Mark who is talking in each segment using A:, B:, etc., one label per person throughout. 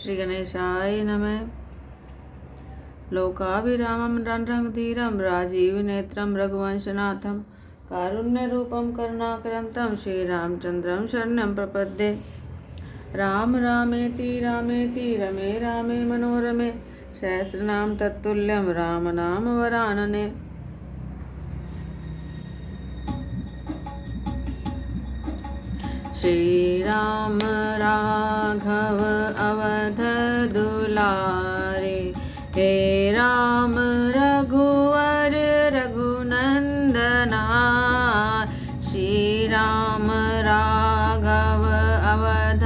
A: श्री गणेशाय नमः। लोकाभिरामं रणरङ्गधीरं राजीवनेत्रं रघुवंशनाथं कारुण्यरूपं करुणाकरं तं श्रीरामचन्द्रं शरणं प्रपद्ये। राम रामेति रामेति रमे रामे मनोरमे सहस्रनाम तत्तुल्यं रामनाम वरानने। श्री राम राघव अवध दुलारे, हे राम रघुवर रघुनंदना। श्री राम राघव अवध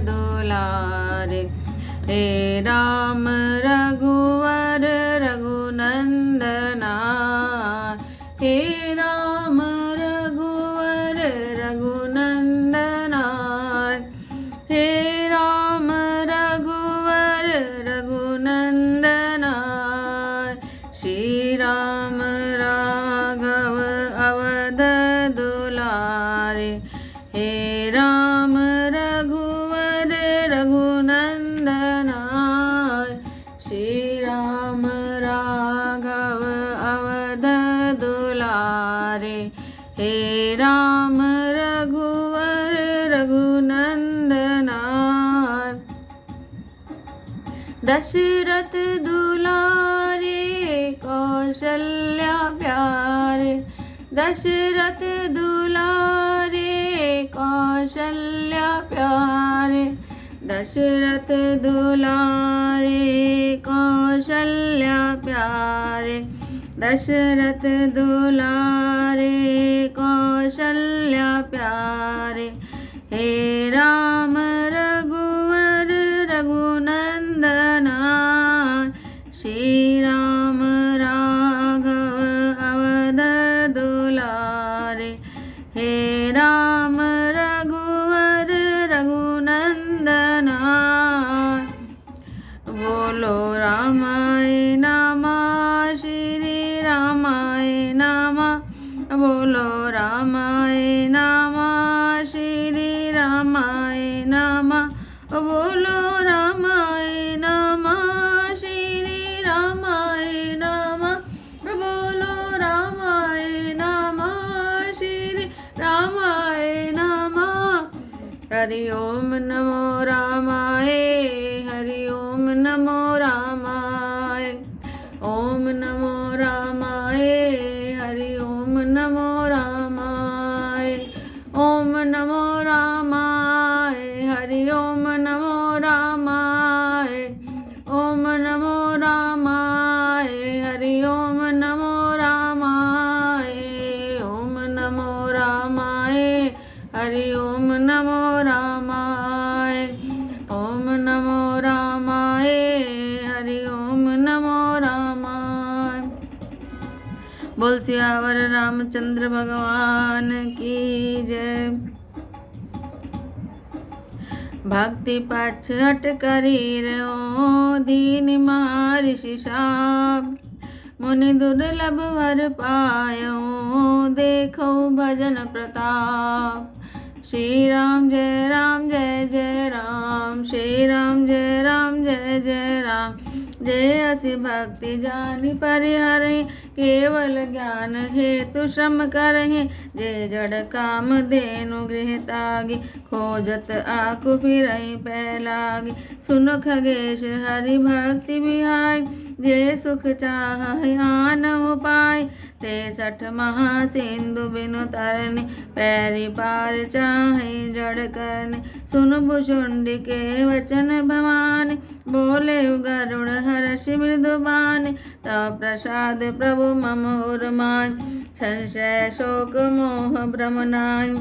A: दुलारे, हे राम रघुवर रघुनंदना। हे राम रघुवर रघुनंदना, हे राम रघुवर रघुनंदना। श्री राम राघव अवध दुलारे, हे राम रघुवर रघुनंदना। श्री राम राघव अवध दुलारे, हे राम रघुवर रघुनंदना। दशरथ दुलारे कौशल्या प्यारे, दशरथ दुलारे कौशल्या प्यारे। दशरथ दुलारे कौशल्या प्यारे, दशरथ दुलारे कौशल्या प्यारे। हे राम रघुवर रघुनंदना। श्री राम राघव अवध दुलारे, हे राम रघुवर रघुनंदना। बोलो रामाय नमः, श्री रामाय नमः। बोलो रामाय नमः, श्री रामाय नमः। बोलो रामाय नमः, श्री रामाय नमः। बोलो रामाय नमः, श्री रामाय नमः। हरि ओम नमो रामाय, हरि ओम नमो रामाय। ओम नमो रामाय, हरि ओम नमो रामाय। ओम नमो रामाय, हरि ओम नमो रामाय। ओम नमो रामाय, हरि ओम नमो रामाय। ओम नमो रामाय, हरि ओम नमो रामाय। ओम नमो रामाय, हरि ओम नमो रामाय। बोल सियावर रामचंद्र भगवान की जय। भक्ति पक्ष हट करी रहो दीन महर्षि साब। मुनि दुर्लभ वर पायो देखो भजन प्रताप। श्री राम जय राम जय जय राम, श्री राम जय राम जय जय राम। जय असि भक्ति जानि परिहरहि, केवल ज्ञान हेतु श्रम करहि। जय जड़ काम धेनु गृह तागी, खोजत आकु फिरहि पै लागी। सुन खगेश हरि भक्ति बिहाय, जे सुख चाहहि आन उपाय। 63 महासिंधु बिनु तरनि, पैरि पार चाहे जड़ करनि। सुन भुषुंडी के वचन भवानि, बोले गरुड़ हर्षि मृदु बानि। तव प्रसाद प्रभु मम उर्माय, संशय शोक मोह भ्रम नाहि।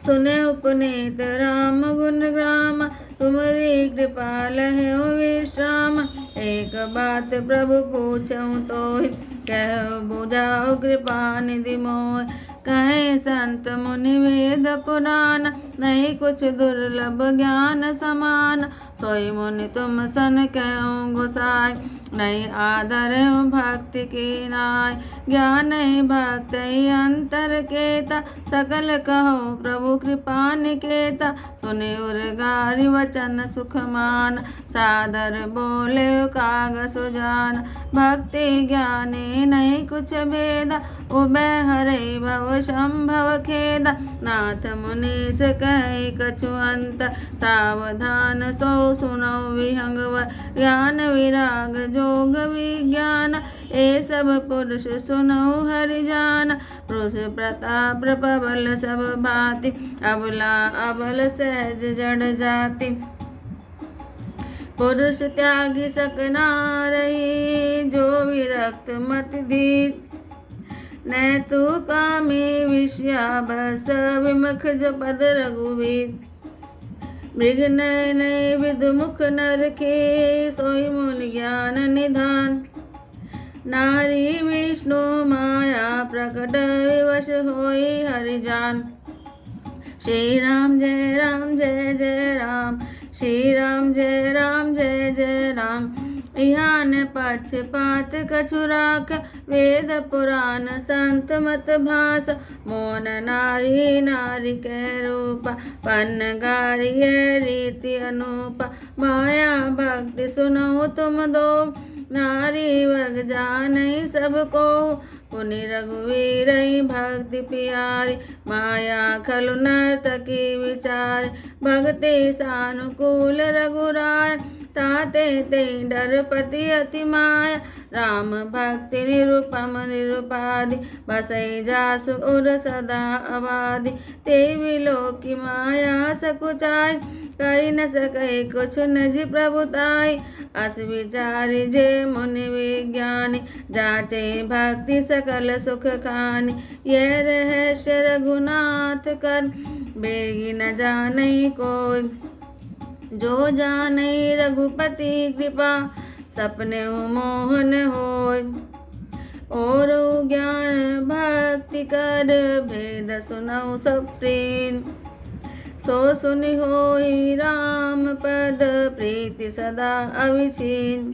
A: सुने उपनीत राम गुण ग्राम, तुम्हारी कृपा लहयो विश्राम। एक बात प्रभु पूछऊँ तोहि, कहो बुझाओ कृपा निधि मोहि। कहे संत मुनि वेद पुराण, नहीं कुछ दुर्लभ ज्ञान समान। सोई मुनि तुम सन कहूँ गोसाई, नहीं आदर भक्ति की नाय। ज्ञान भक्त अंतर केता, सकल कहो प्रभु कृपा निकेता। सुने उर्गारी वचन सुख मान, सादर बोले काग सुजान। भक्ति ज्ञानी नहीं कुछ भेदा, उबय हरे भव संभव खेदा। नाथ मुनीस कहे कछु अंतर, सावधान सो सुनो विहंगवर। ज्ञान विराग जोग विज्ञान, ए सब पुरुष सुनो हरि जान। पुरुष प्रताप प्रबल सब भांति, अबला अबल सहज जड़ जाति। पुरुष त्यागी सकना रही, जो विरक्त मत धीर। न तू कामी विषया बस, विमुख जो पद रघुवीर। मृग नय नय विदुमुख नर के, सोई मुनि ज्ञान निधान। नारी विष्णु माया प्रकट, विवश होई हरि जान। श्री राम जय राम जय जय राम, श्री राम जय राम जय जय राम। यहाँ न पक्षपात कछु राख, वेद पुराण संत मत भास। मोन नारी नारी के रूपा, पन्न गारी रीति अनूपा। माया भक्ति सुनो तुम दो, नारी वर्ग जानई सबको। पुनि रघुवीर भक्ति प्यारी, माया खलु नर्तकी विचार। भक्ति सानुकूल रघुराय, ताते ते डरपति अति माया। राम भक्ति निरुपम निरुपाधि, बसई जासु उर सदा आबादी। ते विलोकी माया सकुचाई, कहि न सके कुछ निज प्रभुताई। अस विचारी जे मुनि विज्ञानी, जाचे भक्ति सकल सुख खानी। यह रहस्य रघुनाथ कर, बेगी न जानई कोई। जो जानई रघुपति कृपा, सपने मोहन होय। और ज्ञान भक्ति कर, भेद सुनऊ सब प्रेम। सो सुनि होई राम पद, प्रीति सदा अविछीन।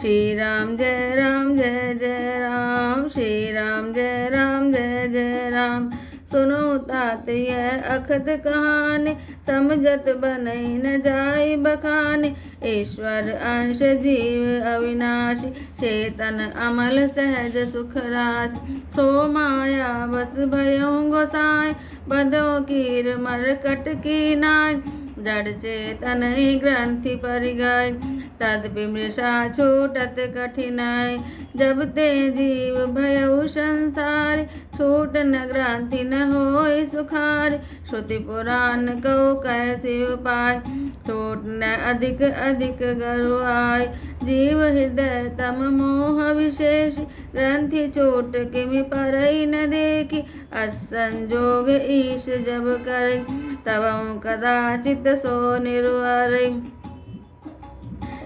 A: श्री राम जय राम जय जय राम, श्री राम जय राम जय जय राम। सुनो तात यह अखद कहानी, समझत बनई न जाई बखानी। ईश्वर अंश जीव अविनाशी, चेतन अमल सहज सुख रास। सो माया बस भयउ गोसाई, बधो कीर मरकट की नाय। जड़ चेतन ही ग्रंथि परिगाय, तदपि मृषा छूटत कठिनाई। जब ते जीव भयउ संसारी, छूट न ग्रंथि न होई सुखारी। श्रुति पुराण कहो कैसे उपाय, छूट न अधिक अधिक गरु आय। जीव हृदय तम मोह विशेष, ग्रंथि छूट किमि परई न देखी। असंजोग ईश जब करे, तब कदाचित सो निरुआरे।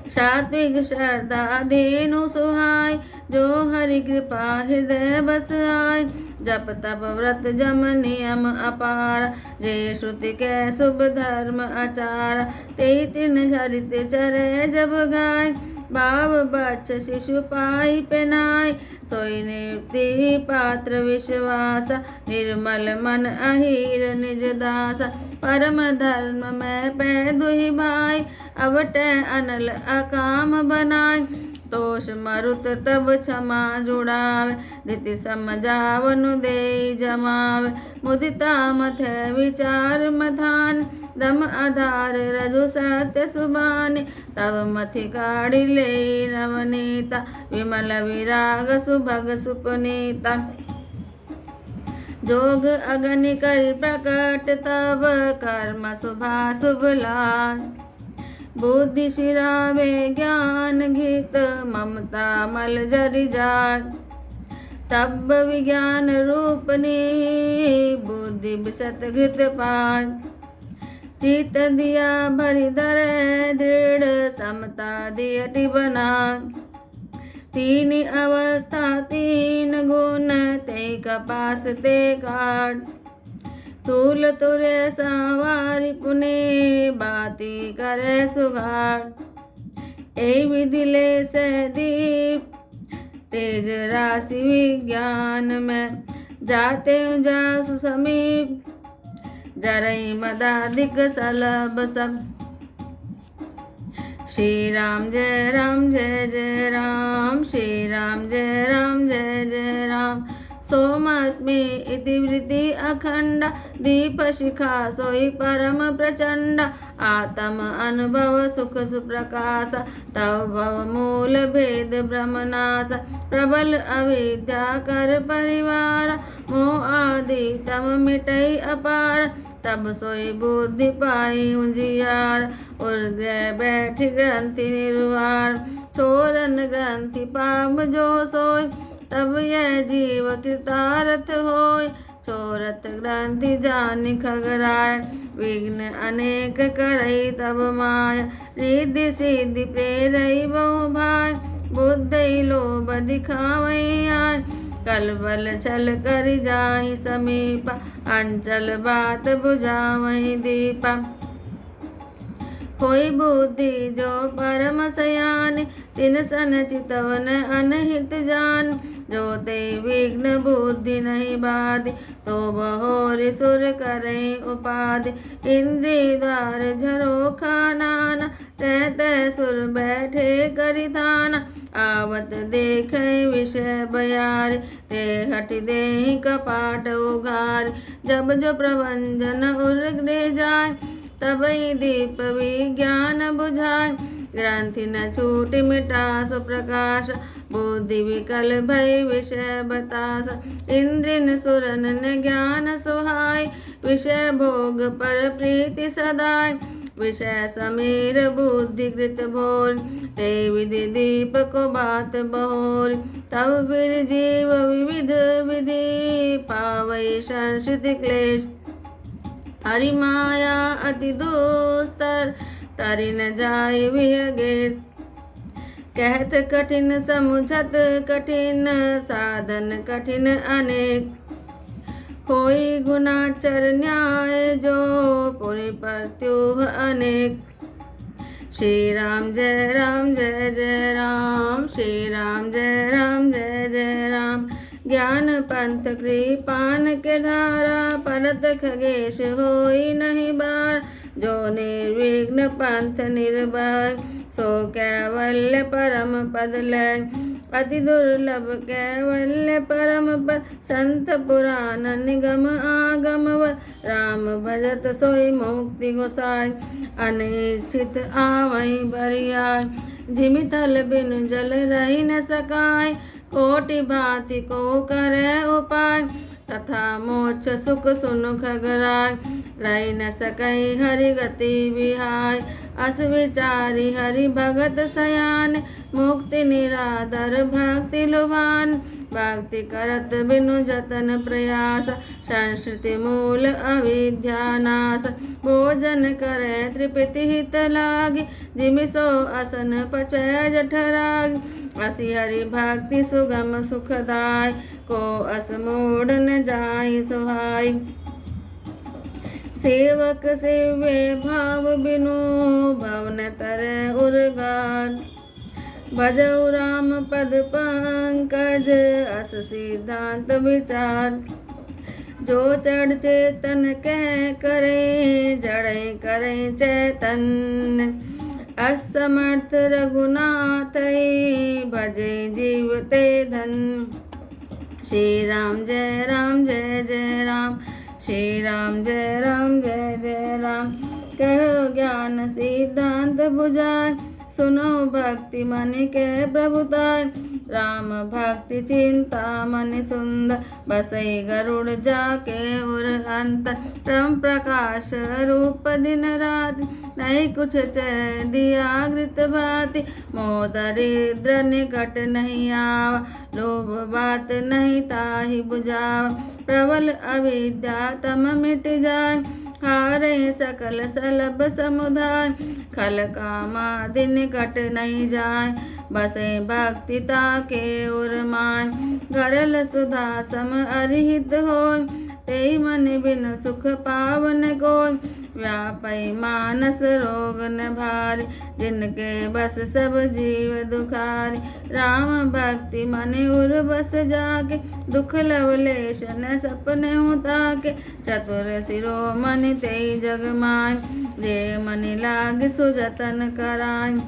A: सात्विक श्रद्धा धेनु सुहाय, जो हरि कृपा हृदय बस आय। जप तप व्रत जम नियम अपार, जे श्रुति के शुभ धर्म आचार। ते तीन हरित चरे जब गाय, भाव बच्च शिशु पाई पेनाय। सोई निवृत्ति पात्र विश्वास, निर्मल मन अहीर निज दासा। परम धर्म में पै दुहि भाई, अवट अनल अकाम बनाय। तोष मरुत तब क्षमा जुड़ावे, रीति समझावनु दे जमावे। मुदिता मथ विचार मधान, दम आधार रजु सत्य सुबानी। तब मथि काढ़ी ले नवनीता, विमल विराग सुभग सुपनीता। जोग अग्नि कर प्रकट, तब कर्म शुभा शुभ लाय। बुद्धि शिरावे ज्ञान घित, ममता मल जरि जाय। तब विज्ञान रूपनी, बुद्धि विशत घृत पाय। चित दिया भरि धर दृढ़, समता दियति बनाय। तीन अवस्था तीन गुण ते कपास ते काट तूल तुरे सवारी पुने बाती करे सुघाट ए विधिले से दीप तेज राशि विज्ञान में जाते जासु समीप जरई मदाधिक सलभ सब। श्री राम जय राम जय जय राम श्री राम जय राम जय जय राम सोमस्मि इति वृत्ति अखंड दीप शिखा सोई परम प्रचंड आत्म अनुभव सुख सुप्रकाश तव भव मूल भेद ब्रह्मनाश प्रबल अविद्या कर परिवार मोह आदि तम मिटई अपार तब सोई बुद्धि पाई उजियार उर्ग्रह बैठ ग्रंथि निर्वार छोरन ग्रंथि पाप जो सोय तब यह जीव कृतार्थ होय छोरत ग्रंथि जानि खगराय विघ्न अनेक करई तब माय रिद्धि सिद्धि प्रेरई बहु भाय बुद्धि लोभ दिखावई आय कलबल छल कर जाहि समीपा अंचल बात बुझावहि दीपा होई बुद्धि जो परम सयान तिन सन चितवन अनहित जान जो ते विघ्न बुद्धि नहीं बाधि तो बहोरि सुर करे उपाधि इंद्रिय द्वार झरो खानान तह तह सुर बैठे करिधान आवत देखे विषय बयार ते हट दे कपाट उघार जब जो प्रभंजन उर्ग्रह जाय तब ही दीप विज्ञान बुझाय ग्रंथि न छूट मिटा सो प्रकाश बुद्धि विकल भय विषय बतास इंद्रिन सुरन न ज्ञान सुहाय विषय भोग पर प्रीति सदाय विषय समीर बुद्धि कृत भोर ते विधि दीप को बात बहोर तब फिर जीव विविध विधि पावई संसित क्लेश हरि माया अति दुस्तर तरि न जाय विहगेश कहत कठिन समुझत कठिन साधन कठिन अनेक होई गुणाचर न्याय जो पुरि प्रत्युह अनेक श्री राम जय राम जय जय राम श्री राम जय राम जय जय राम ज्ञान पंथ कृपान के धारा परत खगेश होई नहीं बार जो निर्विघ्न पंथ निर्भय सो कैवल्य परम पद लय अति दुर्लभ कैवल्य परम पद संत पुराण निगम आगम राम भजत सोई मुक्ति गोसाई अनिश्चित आवई बरियाय जिमि थल बिनु जल रही न सकाय कोटि भांति को करे उपाय तथा मोक्ष सुख सुनु खगराय रही न सकई हरि गति विहाय अस विचारी हरि भगत सयान मुक्ति निरादर भक्ति लुभान भक्ति करत बिनु जतन प्रयास संस्कृति मूल अविद्यानाश भोजन करे तृप्ति हित लागी जिमि सो असन पचय जठराग असी हरि भक्ति सुगम सुखदाय को अस मोड़ न जाय सुहाय सेवक सेवे भाव बिनु भवन तर उर्गान भजऊ राम पद पंकज अस सिद्धांत विचार जो चढ़ चेतन कह करे जड़े करे चैतन असमर्थ रघुनाथ भजे जीवते धन श्री राम जय राम जय जय राम श्री राम जय राम जय जय राम कहो ज्ञान सिद्धांत बुझाय सुनो भक्ति मन के प्रभुताय राम भक्ति चिंता मन सुंदर बसई गरुड़ जाके उर अंतर ब्रह्म प्रकाश रूप दिन रात नहीं कुछ चय दिया घृत भाति मोह दरिद्र निकट नहीं आवा लोभ बात नहीं ताहि बुझावा प्रबल अविद्या तम मिट जाय हारे सकल सलभ समुदाय, खल कामादि निकट नहीं जाय। बसे भक्ति ताके उर माय, गरल सुधा सम अरिहित होय। तेहि मन बिन सुख पावन कोय, व्यापै मानस रोग न भारी। जिनके बस सब जीव दुखारी, राम भक्ति मन उर बस जाके। दुख लवलेश न सपने ताके, चतुर शिरोमणि तेहि जग माय। जे मनि लाग सुजतन कराय,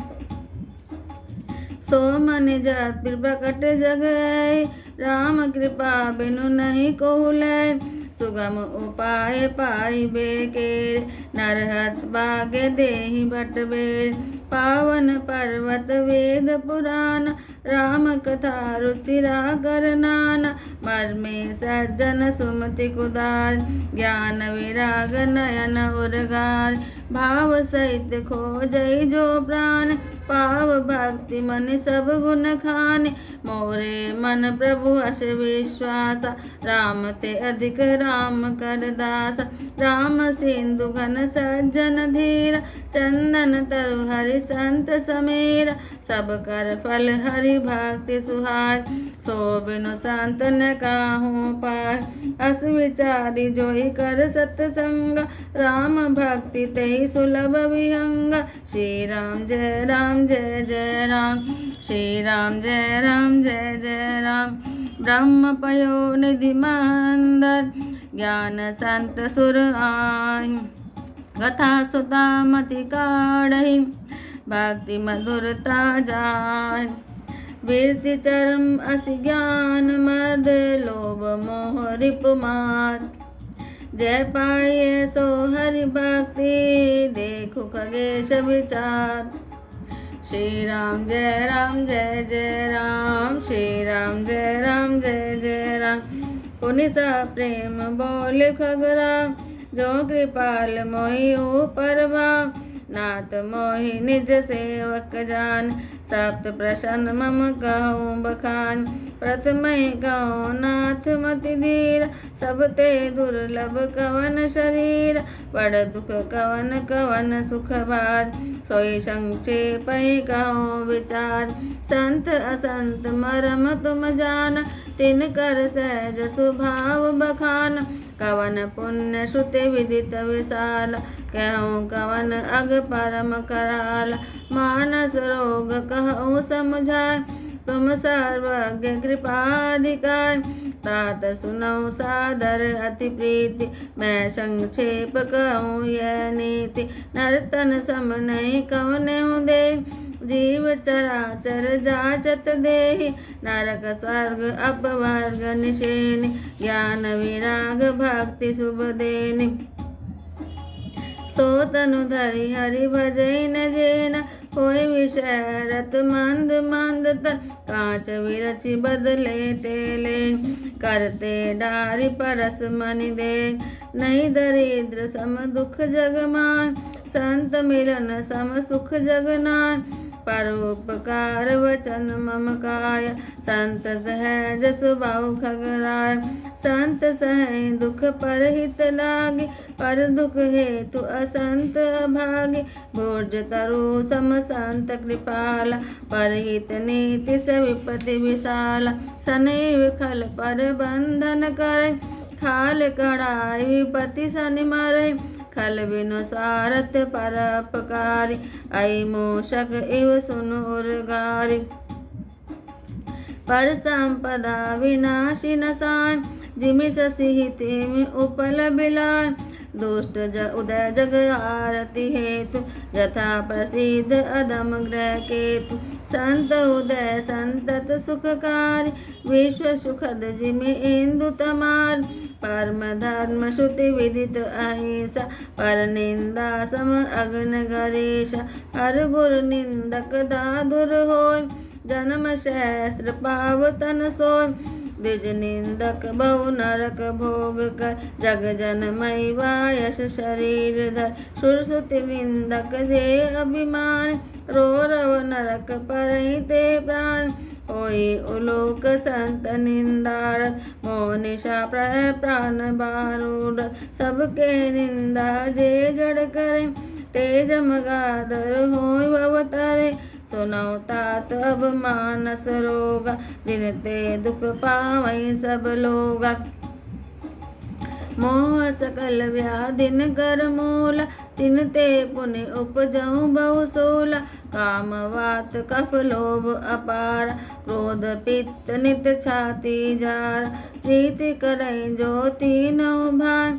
A: सो मनि जत प्रकट जग है। राम कृपा बिनु नहीं कोहु लय, सुगम उपाय पाइबे केर। नरहत भाग्य देहि भट बेर, पावन पर्वत वेद पुराण। राम कथा रुचिरा कर नाना, मर्मे सज्जन सुमति कुदार। ज्ञान विराग नयन उर्गार, भाव सहित खोजै जो प्राण। पाव भक्ति मन सब गुण खाने, मोरे मन प्रभु अस विश्वासा। राम ते अधिक राम कर दासा, राम सिंधु घन सज्जन धीरा। चंदन तरु हरि संत समेरा, सब कर फल हरि भक्ति सुहाय। सो बिनु संत न काहू पाय, अस विचारी जोई कर सतसंगा। राम भक्ति तेहि सुलभ विहंगा। श्री राम जय राम जय जय राम, श्री राम जय राम जय जय राम। ब्रह्म पयो निधि मंदर, ज्ञान संत सुर आहि। कथा सुता मति काढ़हि, भक्ति मधुरता जाहि। वीरति चरम असि ज्ञान मद, लोभ मोह रिपु मार। जय पाये सो हरि भक्ति, देखु खगेश विचार। श्री राम जय राम जय जय राम, श्री राम जय राम जय जय राम। पुनि सा प्रेम बोले खगराम, जो कृपाल मोहि ऊपर भाव। नाथ मोहि निज सेवक जान, सप्त प्रसन्न मम कहूँ बखान। प्रथम कहूँ नाथ मति धीरा, सब ते दुर्लभ कवन शरीर। बड़ दुख कवन कवन सुख भार, सोई संक्षेप कहूँ विचार। संत असंत मरम तुम जान, तिन कर सहज स्वभाव बखान। कवन पुण्य श्रुति विदित विशाल, कहूँ कवन अग परम कराल। मानस रोग कहूँ समझाय, तुम सर्वज्ञ कृपाधिकार। तात सुनौ सादर अति प्रीति, मैं संक्षेप कहूँ यह नीति। नर्तन सम नहीं कवनेहु दे, जीव चराचर जाचत देहि। नरक स्वर्ग अपवर्ग निशेनि, ज्ञान विराग भक्ति शुभ देनि। सो तनु धरि हरि भजै न जेना, होय विषय रत मंद मंद तन। कांच विरचि बदले तेले, करते डारि परस मनि दे। नहीं दरिद्र सम दुख जग माय, संत मिलन सम सुख जग नाय। परोपकार वचन मम काय, संत सहज स्वभाव खगराय। संत सहै दुख परहित लागे, पर दुख हेतु असंत अभागे। भोज तरु सम संत कृपाला, परहित नीति से विपति विशाला। सनैव खल पर बंधन करे, खाल कढ़ाई विपति सनि मरै। खल बिनु सारथ परोपकारी, आई मूषक इव सुनु उर्गारी। पर संपदा विनाशी नसाय, जिमि ससिहि तिमि उपल बिलाय। दुष्ट उदय जग आरती हेतु, यथा प्रसिद्ध अदम ग्रह केतु। संत उदय संतत सुखकारी, विश्व सुखद जिमि इंदु तमार। परम धर्म श्रुति विदित अहिंसा, पर निंदा सम अग्न गरेशा। हर गुर निंदक दादुर होय, जन्म सहस्त्र पावतन सोय। द्विज निंदक बहु नरक भोग कर, जग जन मई वायस शरीर धर। सुरसुति निंदक जे अभिमान, रो रव नरक परहि ते प्राण। होई उलोक संत निंदारत, मोह निशा प्राण बारूद, सबके निंदा जे जड़ करे, तेज मगाधर होय भवतारे, सुनौ तात अब मानस रोगा, जिनते दुख पावै सब लोगा, मोह सकल व्याधिन कर मूला, तिनते पुनि उपजऊ बहु सोला, काम वात कफ लोभ अपार, क्रोध पित्त नित छाती जार, प्रीति करई जो तीनों भाई,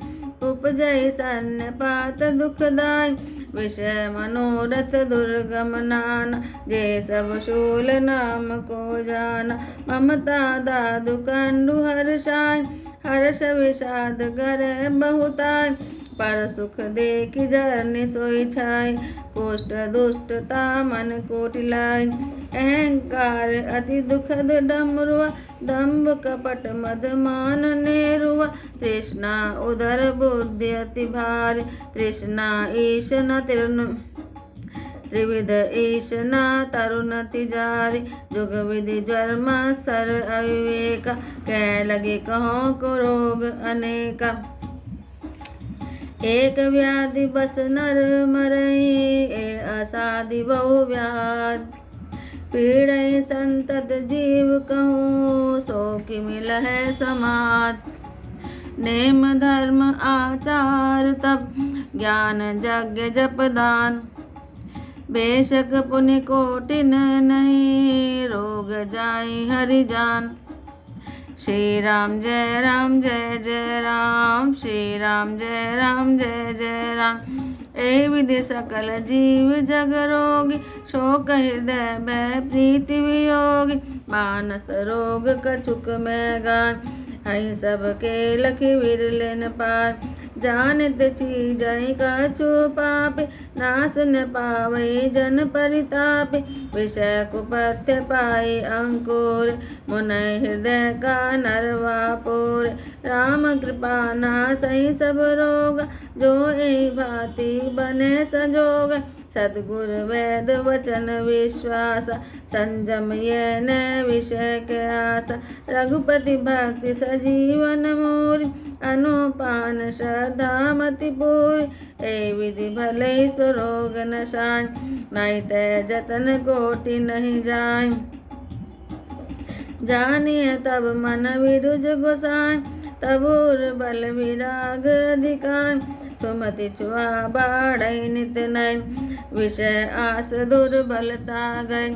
A: उपजय सन्न पात दुखदाय, विषय मनोरथ दुर्गम नाना, जे सब शूल नाम को जाना, ममता दादु कंडु हर्षाय, हर्ष विषाद करे बहुताय, पर सुख देख जरनि सोई छाय, कुष्ठ दुष्टता मन कोटि लाय, अहंकार अति दुखद डमरुआ, दंभ कपट मद मान नेरुआ, तृष्णा उदर बुद्धि अति भारी, तृष्णा ईशना त्रिविध ईशना तरुण तिजारी, जुग विधि ज्वरमा सर अविवेका, कह लगे कहो को रोग अनेका, एक व्याधि बस नर मरई, ए असाधि बहु व्याध, पीड़ै संतत जीव कहूँ, सो कि मिलहै समाध, नेम धर्म आचार तप, ज्ञान यज्ञ जप दान, बेशक पुण्य कोटिन नहीं, रोग जाई हरि जान, श्री राम जय जय राम, श्री राम जय जय राम, ए विधि सकल जीव जग रोगी, शोक हृदय भय प्रीति वियोगी, मानस रोग कछुक में गान, हई सबके लखि विरलेन पार, जानत चीजहि कछु पापे, नाश न पावै जन परितापे, विषय कुपथ्य पाई अंकुर, मुनय हृदय का नरवा पोर, राम कृपा नासै सब रोग, जो एहि भांति बने संजोग, सद्गुर वेद वचन विश्वास, संजम ये न विषय के आस, रघुपति भक्ति सजीवन मूरि, अनुपान श्रद्धा मति पूरी, ए विधि भले सुरोग नशाय, नहीं ते जतन कोटि नहीं जाय, जानिए तब मन विरुज गोसाय, तबुर बल विराग अधिकाय, सुमति छुआ बाढ़ै नित नयन, विषय आस दुर्बलता गय,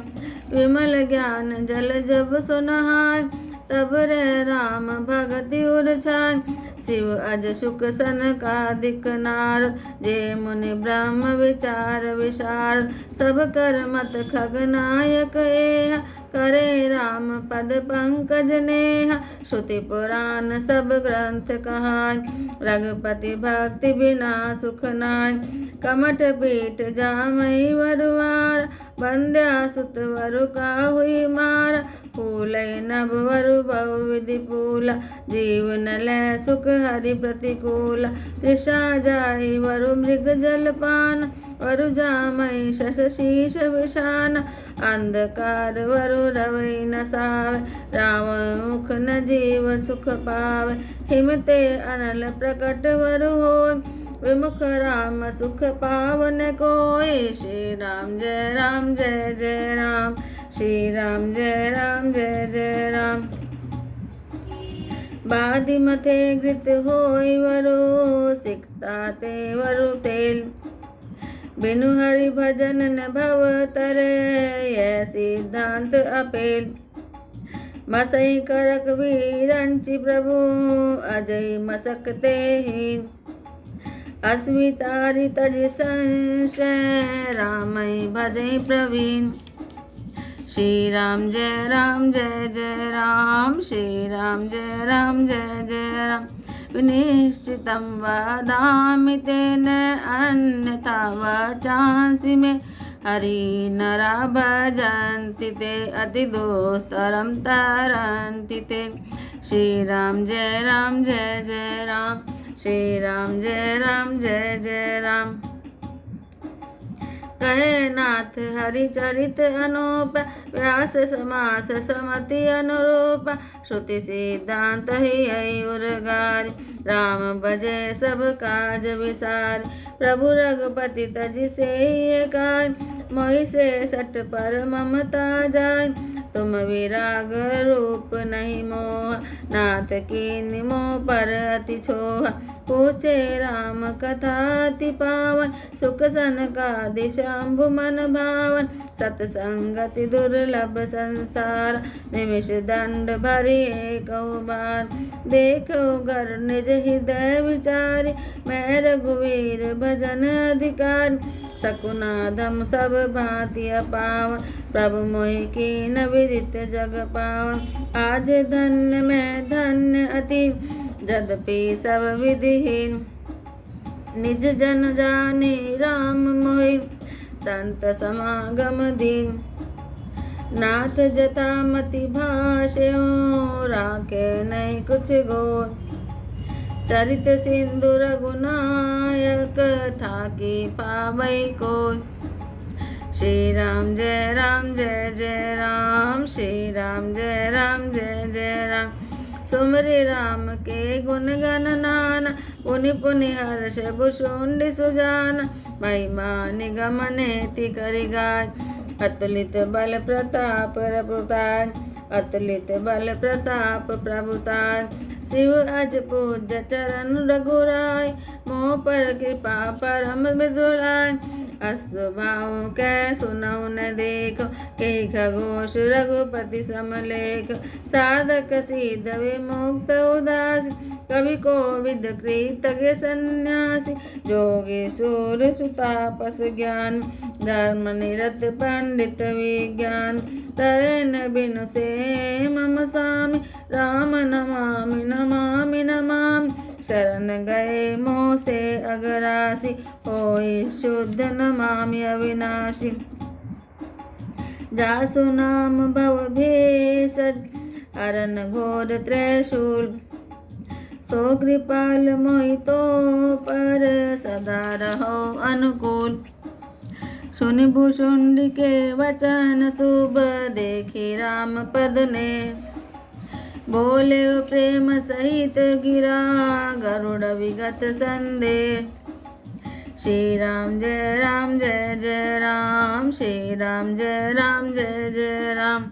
A: विमल ज्ञान जल जब सुनहाय, तब रे राम भगति उर छाय, शिव अज सुख सनकादिक नारद, जे मुनि ब्रह्म विचार विशारद, सब कर मत खगनायक एहा, करे राम पद पंकज नेहा, श्रुति पुराण सब ग्रंथ कहाय, रघुपति भक्ति बिना सुख नाय, कमठ पीठ जामहि वरुआर, बंध्या सुत वरु काहुई मार, फूलै नभ वरु भव विधि फूला, जीवन लय सुख हरि प्रतिकूला, तृषा जाहि वरु मृग जलपान, वरु जामहि शश शीश विषान, अंधकार वरु रवै न सावे, रावण मुख न जीव सुख पावे, हिमते अनल प्रकट वरु होय, विमुख राम सुख पावन कोय, श्री राम जय राम, श्री राम जय जय राम, बादि मथे घृत होय वरु, सिकता ते वरु तेल, बिनु हरि भजन न भव तरे, यह सिद्धांत अपेल, मसई करक वीरंचि प्रभु, अजय मसकते हीन, अस्मितारि तज संशय, रामै भजै प्रवीण, श्री राम जय जय राम, श्री राम जय जय राम, विनिश्चितं वदामि तेन, अन्यथा वचांसि मे, हरि नरा भजन्ति ते, अति दुस्तरं तरन्ति ते, श्री राम जय जय राम, श्री राम जय जय राम, कहे नाथ हरिचरित अनूप, व्यास समास समति अनुरूप, श्रुति सिद्धांत ही उर्गार, राम भजे सब काज विसार, प्रभु रघुपति तज से कार, मोहि से सट पर ममता जाय, तुम विराग रूप नहीं मोह, नाथ कीन्ही मोह पर अति छोह, पूछे राम कथा अति पावन, सुख सनकादि शंभु मन भावन, सतसंगति दुर्लभ संसार, निमिष दंड भरी एकौ बार, देखो घर निज हृदय विचारि, मैं रघुवीर भजन अधिकार, सकुनाधम सब भांति अपावन, प्रभु मोहि कीन विदित जग पावन, आज धन्य मैं धन्य अति, जदपि सब विधिहीन, निज जन जाने राम मोहि, संत समागम दीन, नाथ जता मति भाष्यो, राखे नहीं कुछ गोय, चरित सिंधु रघुनायक, थाकी पावै कोय, श्री राम जय राम जय जय राम, श्री राम जय राम जय जय राम, सुमरि राम के गुण गण नाना, पुनि पुनि हर्ष भुषुंडि सुजाना, महिमा निगम नेति करि गाय, अतुलित बल प्रताप प्रभुताय, अतुलित बल प्रताप प्रभुताय, शिव अज पूज्य चरण रघुराय, मोह पर कृपा परम विदुराय, असुभाव कै सुनौ न देखो, के खगोश रघुपति समलेख, साधक सिद्ध विमुक्त उदासी, कवि कोविद कृतज्ञ सन्यासी, जोगी सूर सुतापस ज्ञान, धर्म निरत पंडित विज्ञान, तरेन बिनु से मम स्वामी, राम नमामि नमामि नमामि, शरण गए मोह से अगरासी, होई शुद्ध नमामि अविनाशी, जासु नाम भव भेषज, हरन घोर त्रैशूल, सो कृपाल मोहि तो पर, सदा रहो अनुकूल, सुनि भुषुंडि के वचन शुभ, देखि राम पद ने, बोले प्रेम सहित गिरा, गरुड़ विगत संदेह, श्री राम जय जय राम, श्री राम जय जय राम,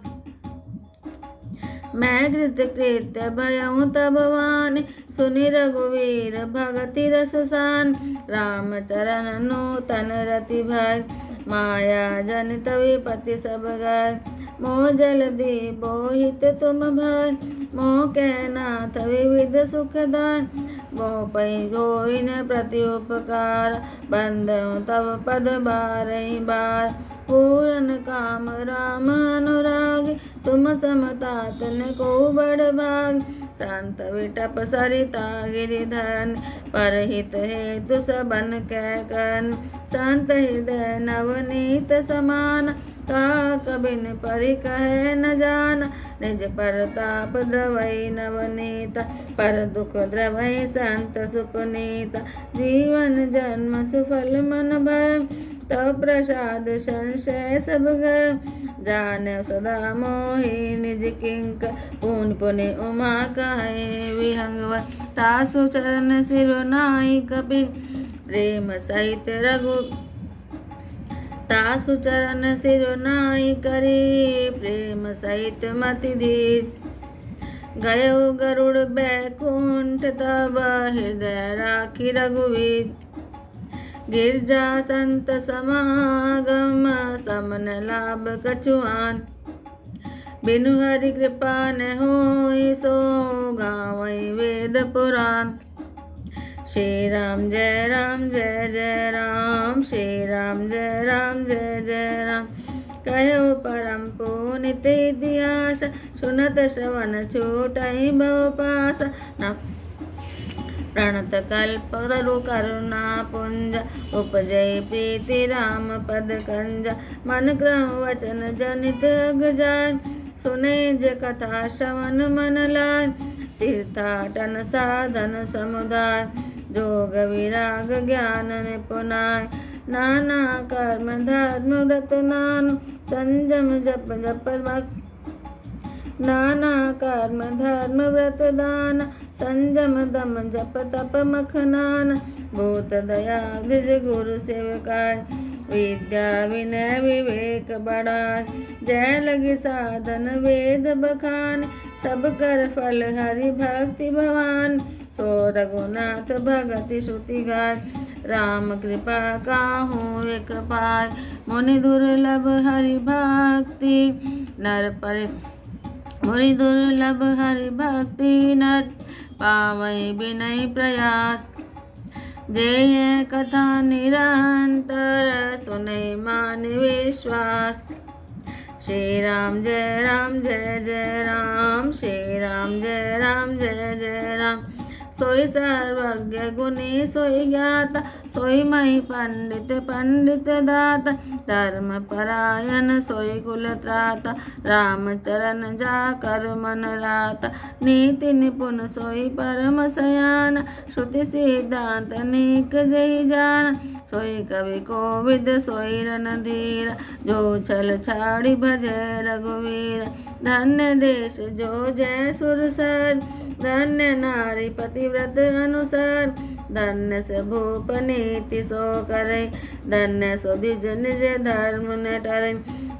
A: मैं कृत कृत्य भयउ तब वानि, सुनि रघुवीर भगति रस सान, राम चरण नूतन रति भय, माया जनित विपति सब गय, मोह जलधि बोहित तुम भय, मोह के नाथ विविध सुखदान, मोह पै होई न प्रति उपकार, बंधउ तव पद बारहि बार, पूरन काम राम अनुराग, तुम समतात न को बड़ भाग, शांत विटप सरिता गिरिधन, परहित हेतु सबन कै कन, शांत हृदय नवनीत समान, कहा कबिन परि कहे न जाना, निज परताप द्रवै नवनीता, पर दुख द्रवै संत सुपनीता, जीवन जन्म सुफल मन भय, तब प्रसाद संशय सब गय, जाने सदा मोहि निज किंकर, पुनि पुनि उमा कहे विहंगवर, तासु चरण सिरुनाई कपिल, प्रेम सहित रघु, तासु चरण सिरुनाई करी, प्रेम सहित मति धीर, गयो गरुड़ बैकुंठ, तब हृदय राखी रघुवीर, गिरजा संत समागम, समन लाभ कछुआन, बिनु हरि कृपा न होई, सो गावै वेद पुराण, श्री राम जय जय राम, श्री राम जय जय राम, कहो परम पुनित इतिहास, सुनत श्रवण छूटहि भव पास, न प्रणत कल्प तरु करुणा पुंज, उपजय प्रीति राम पद कंजा, मन क्रम वचन जनित गजान, सुने ज कथा श्रवण मन लाय, तीर्थाटन साधन समुदाय, जोग विराग ज्ञान निपुणाय, नाना कर्म धर्म व्रत नाम संयम जप जप भक्त नाना कर्म धर्म व्रत दान संयम दम जप तप मखनान भूत दया द्विज गुरु सेवकाय विद्या विनय विवेक बढ़ाय जय लगी साधन वेद बखान सब कर फल हरि भक्ति भवान सो रघुनाथ भगति श्रुति गाय राम कृपा काहू एक पाय मुनि दुर्लभ हरि भक्ति नर पर मुनि दुर्लभ हरि भक्ति नर पावै विनय प्रयास जय कथा निरंतर सुनय मान विश्वास श्री राम जय जय राम श्री राम जय जय राम सोई सर्वज्ञ गुणी सोई ज्ञाता सोई मही पंडित पंडित दाता धर्म परायण सोई कुल त्राता राम चरण जाकर मन राता नीति निपुण सोई परम सयान श्रुति सिद्धांत नीक जय जान सोई कवि कोविद सोई रणधीर जो छल छाड़ी भजे रघुवीर धन्य देश जो जय सुरसर धन्य नारी पतिव्रत अनुसार धन्य से भूप नीति सो करे धन्य सो द्विज निज धर्म न टरे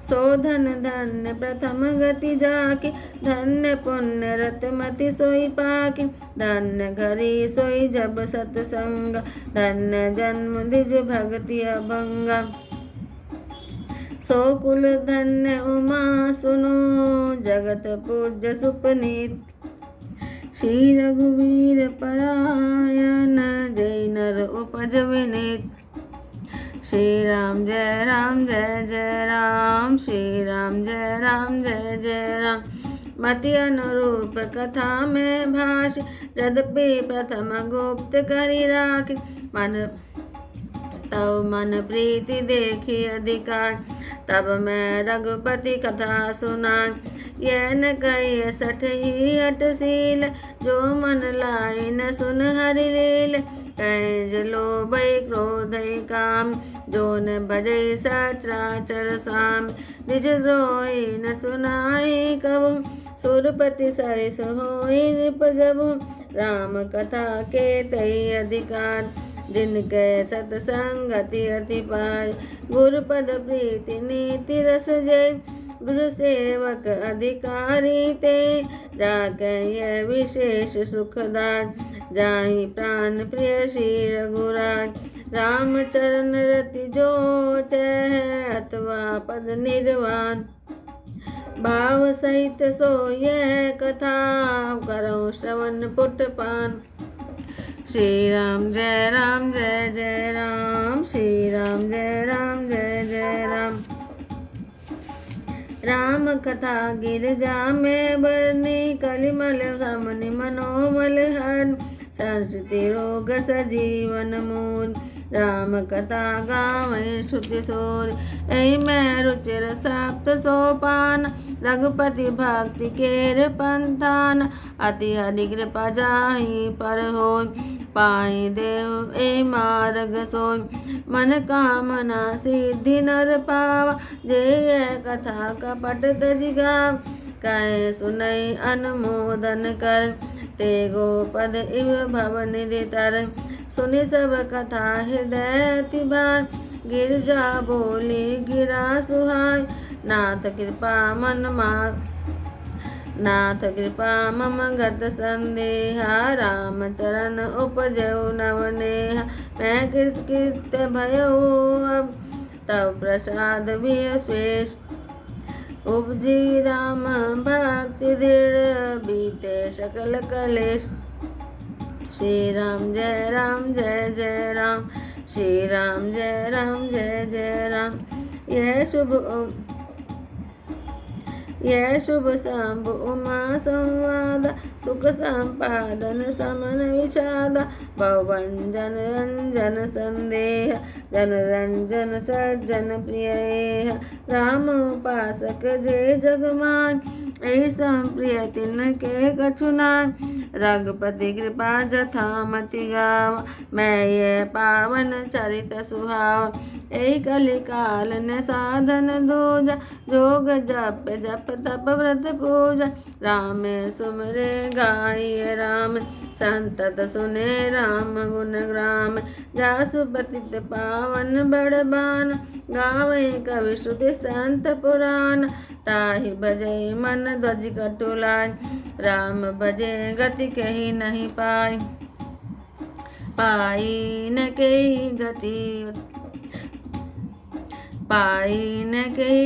A: सो धन धन्य प्रथम गति जाके धन्य पुण्य रतमति सोई पाके धन्य घरी सोई जब सत्संग धन्य जन्म द्विज भक्ति अभंगा सो कुल धन्य उमा सुनो जगत पूज्य सुपनीत श्री रघुवीर परायण जय नर उपज विनीत श्री राम जय जय राम श्री राम जय जय राम मति अनुरूप कथा में भाष यद्यपि प्रथम गुप्त करी राख मन तब मन प्रीति देखी अधिकार तब मैं रघुपति कथा सुना यह न कही सठ ही अटशील जो मन लाई न सुन हरि लील कैज लोभ क्रोध काम जो न भजै सचराचर साम निज द्रोही न सुनाई कबू सुरपति सरिस होई नृप जबू राम कथा के तई अधिकार जिनके सतसंगति अति पार गुरुपद प्रीति नीति रस जय दुज सेवक अधिकारी ते जाके यह विशेष सुखदार जाहि प्राण प्रिय श्री रघुराज राम चरण रति जो चह अथवा पद निर्वाण भाव सहित सो यह कथा करो श्रवण पुटपान श्री राम जय जय राम श्री राम जय जय राम राम कथा गिरजा में बरनी कलिमल समनि मनोमल हर संस्कृति रोग सजीवन मूल राम कथा गावै श्रुति सोर ऐ मैं रुचिर सप्त सोपान रघुपति भक्ति केर पंथान अति हरि कृपा जाहि पर होय पाई देव ए मार्ग सोय मन कामना सिद्धि नर पावा जय कथा कपट तजिगाव कह सुनई अनुमोदन कर ते गोपद इव भव निधि तर सुनि सब कथा हृदय अति भार गिरजा बोली गिरा सुहाय नाथ कृपा मन मार नाथ कृपा मम गत संदेहा राम चरण उपजऊ नवनेहा मैं कृत्य भयऊ अब तब प्रसाद भी श्रेष्ठ उपजी राम भक्ति दृढ़ बीते सकल कलेश श्री राम जय जय राम श्री राम जय जय राम यह शुभ शंभु उमा संवाद सुख संपादन समन विषाद भवभंजन रंजन संदेह जन रंजन सज्जन प्रिय राम उपासक जय जगमान ऐसा प्रिय तिन के कछुनान रघुपति कृपा जथा मति गाव, मैं ये पावन चरित सुहाव। एक कलिकाल ने साधन दूजा, जोग जप जप तप व्रत पूजा। राम सुमरे गाय राम, संतत सुने राम गुण ग्राम। जासु पतित पावन बड़बान, गावे कवि श्रुति संत पुराण। ताहि भजै मन ध्वज कटुलाय, राम भजे गति कही नहीं पाय। पाई न कही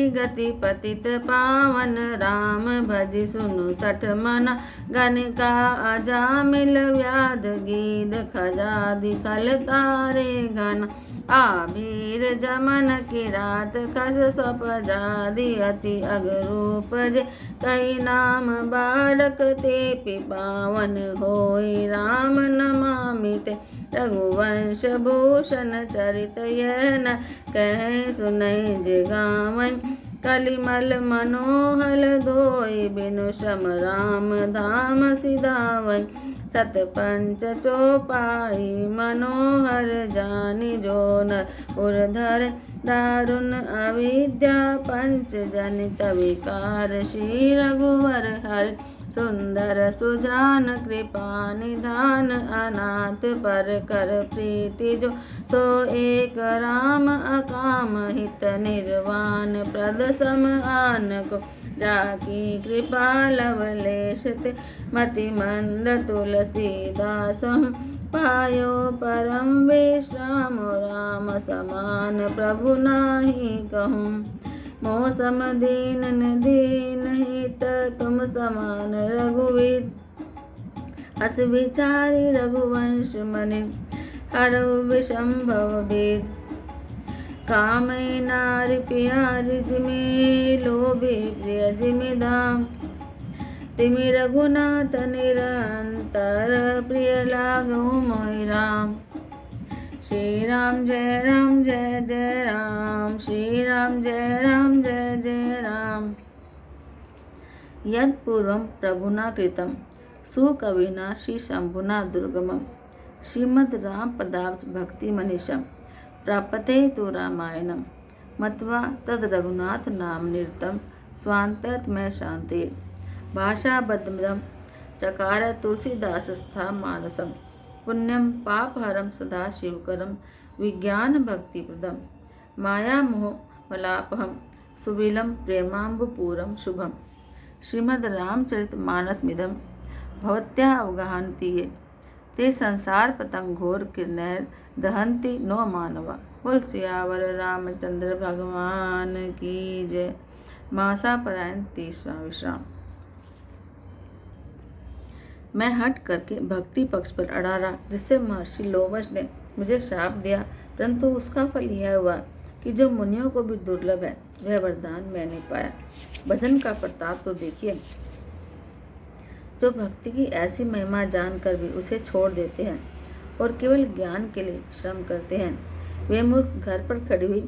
A: गति पतित पावन। राम भज सुनु सठ मना, गणिका अजामिल व्याध गीध खजादि खल तारे घन। आभीर जमन किरात खस स्वप जादि अति अगरूप जे, कही नाम बारक ते पिपावन होई। राम नमामि ते रघुवंश भूषण चरित, यह न कह सुनई जे गावई। कलिमल मनोहल धोई, बिनु श्रम राम धाम सिधावई। सत पंच चौपाई मनोहर जानि, जो न उर्धर दारुण अविद्या। पंच जनित विकार श्री रघुवर हरि, सुंदर सुजान कृपा निधान। अनाथ पर कर प्रीति जो, सो एक राम अकाम हित निर्वाण। प्रद सम आन को, जाकी कृपा लवलेश ते। मति मंद तुलसीदास, पायो परम विश्राम। राम समान प्रभु नाही कहूँ, मौसम दीन दीन हित। तुम समान रघुवीर, अस विचारी रघुवंश मनि। हरऊ विषम भव बीर, कामई नारि प्यारी जिमि। लोभी प्रिय जिमि धाम, तिमि रघुनाथ निरंतर। प्रिय लागहु मोहि राम। श्री राम जय जय राम, श्री राम जय जय राम। यत् पूर्वं प्रभुना कृतं, सुकविना श्री शंभुना दुर्गमं। श्रीमद् राम पदाब्ज भक्ति मनीषं, प्रापते तु रामायणं। मत्वा तद रघुनाथ नाम निरतं, स्वान्तत में शांति। भाषाबद्धं चकार तुलसीदासस्था मानसं। पुण्यं पापहरं सदा शिवकरं, विज्ञान भक्तिप्रदं। माया मोह मलापहं, सुविलं प्रेमाम्बुपूरं शुभम्। श्रीमद् रामचरित मानसमिदं भवत्या अवगाहन्ति ये, ते संसार पतंग घोर किरनैर दहन्ति नो मानवा। बोल सियावर रामचंद्र भगवान की जय। मासा परायण 30वां विश्राम। मैं हट करके भक्ति पक्ष पर अड़ा रहा, जिससे महर्षि लोमश ने मुझे श्राप दिया, परंतु उसका फल यह हुआ कि जो मुनियों को भी दुर्लभ है, वह वरदान मैंने पाया। भजन का प्रताप तो देखिए। जो भक्ति की ऐसी महिमा जानकर भी उसे छोड़ देते हैं और केवल ज्ञान के लिए श्रम करते हैं, वे मूर्ख घर पर खड़ी हुई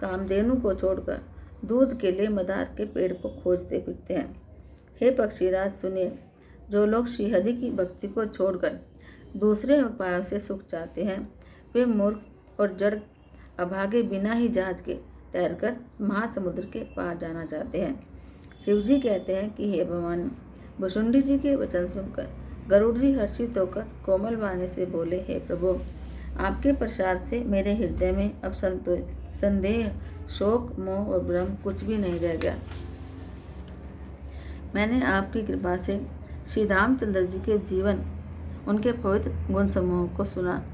A: कामधेनु को छोड़कर दूध के लिए मदार के पेड़ को खोजते फिरते हैं। हे पक्षीराज सुनिए, जो लोग श्रीहरि की भक्ति को छोड़कर दूसरे उपायों से सुख चाहते हैं, वे मूर्ख और जड़ अभागे बिना ही जहाज के तैरकर महासमुद्र के पार जाना चाहते हैं। शिवजी कहते हैं कि हे भगवान, भुषुंडी जी के वचन सुनकर गरुड़ जी हर्षित होकर कोमल वाणी से बोले, हे प्रभु, आपके प्रसाद से मेरे हृदय में अब संदेह, शोक, मोह और भ्रम कुछ भी नहीं रह गया। मैंने आपकी कृपा से श्री रामचंद्र जी के जीवन, उनके पवित्र गुण समूह को सुना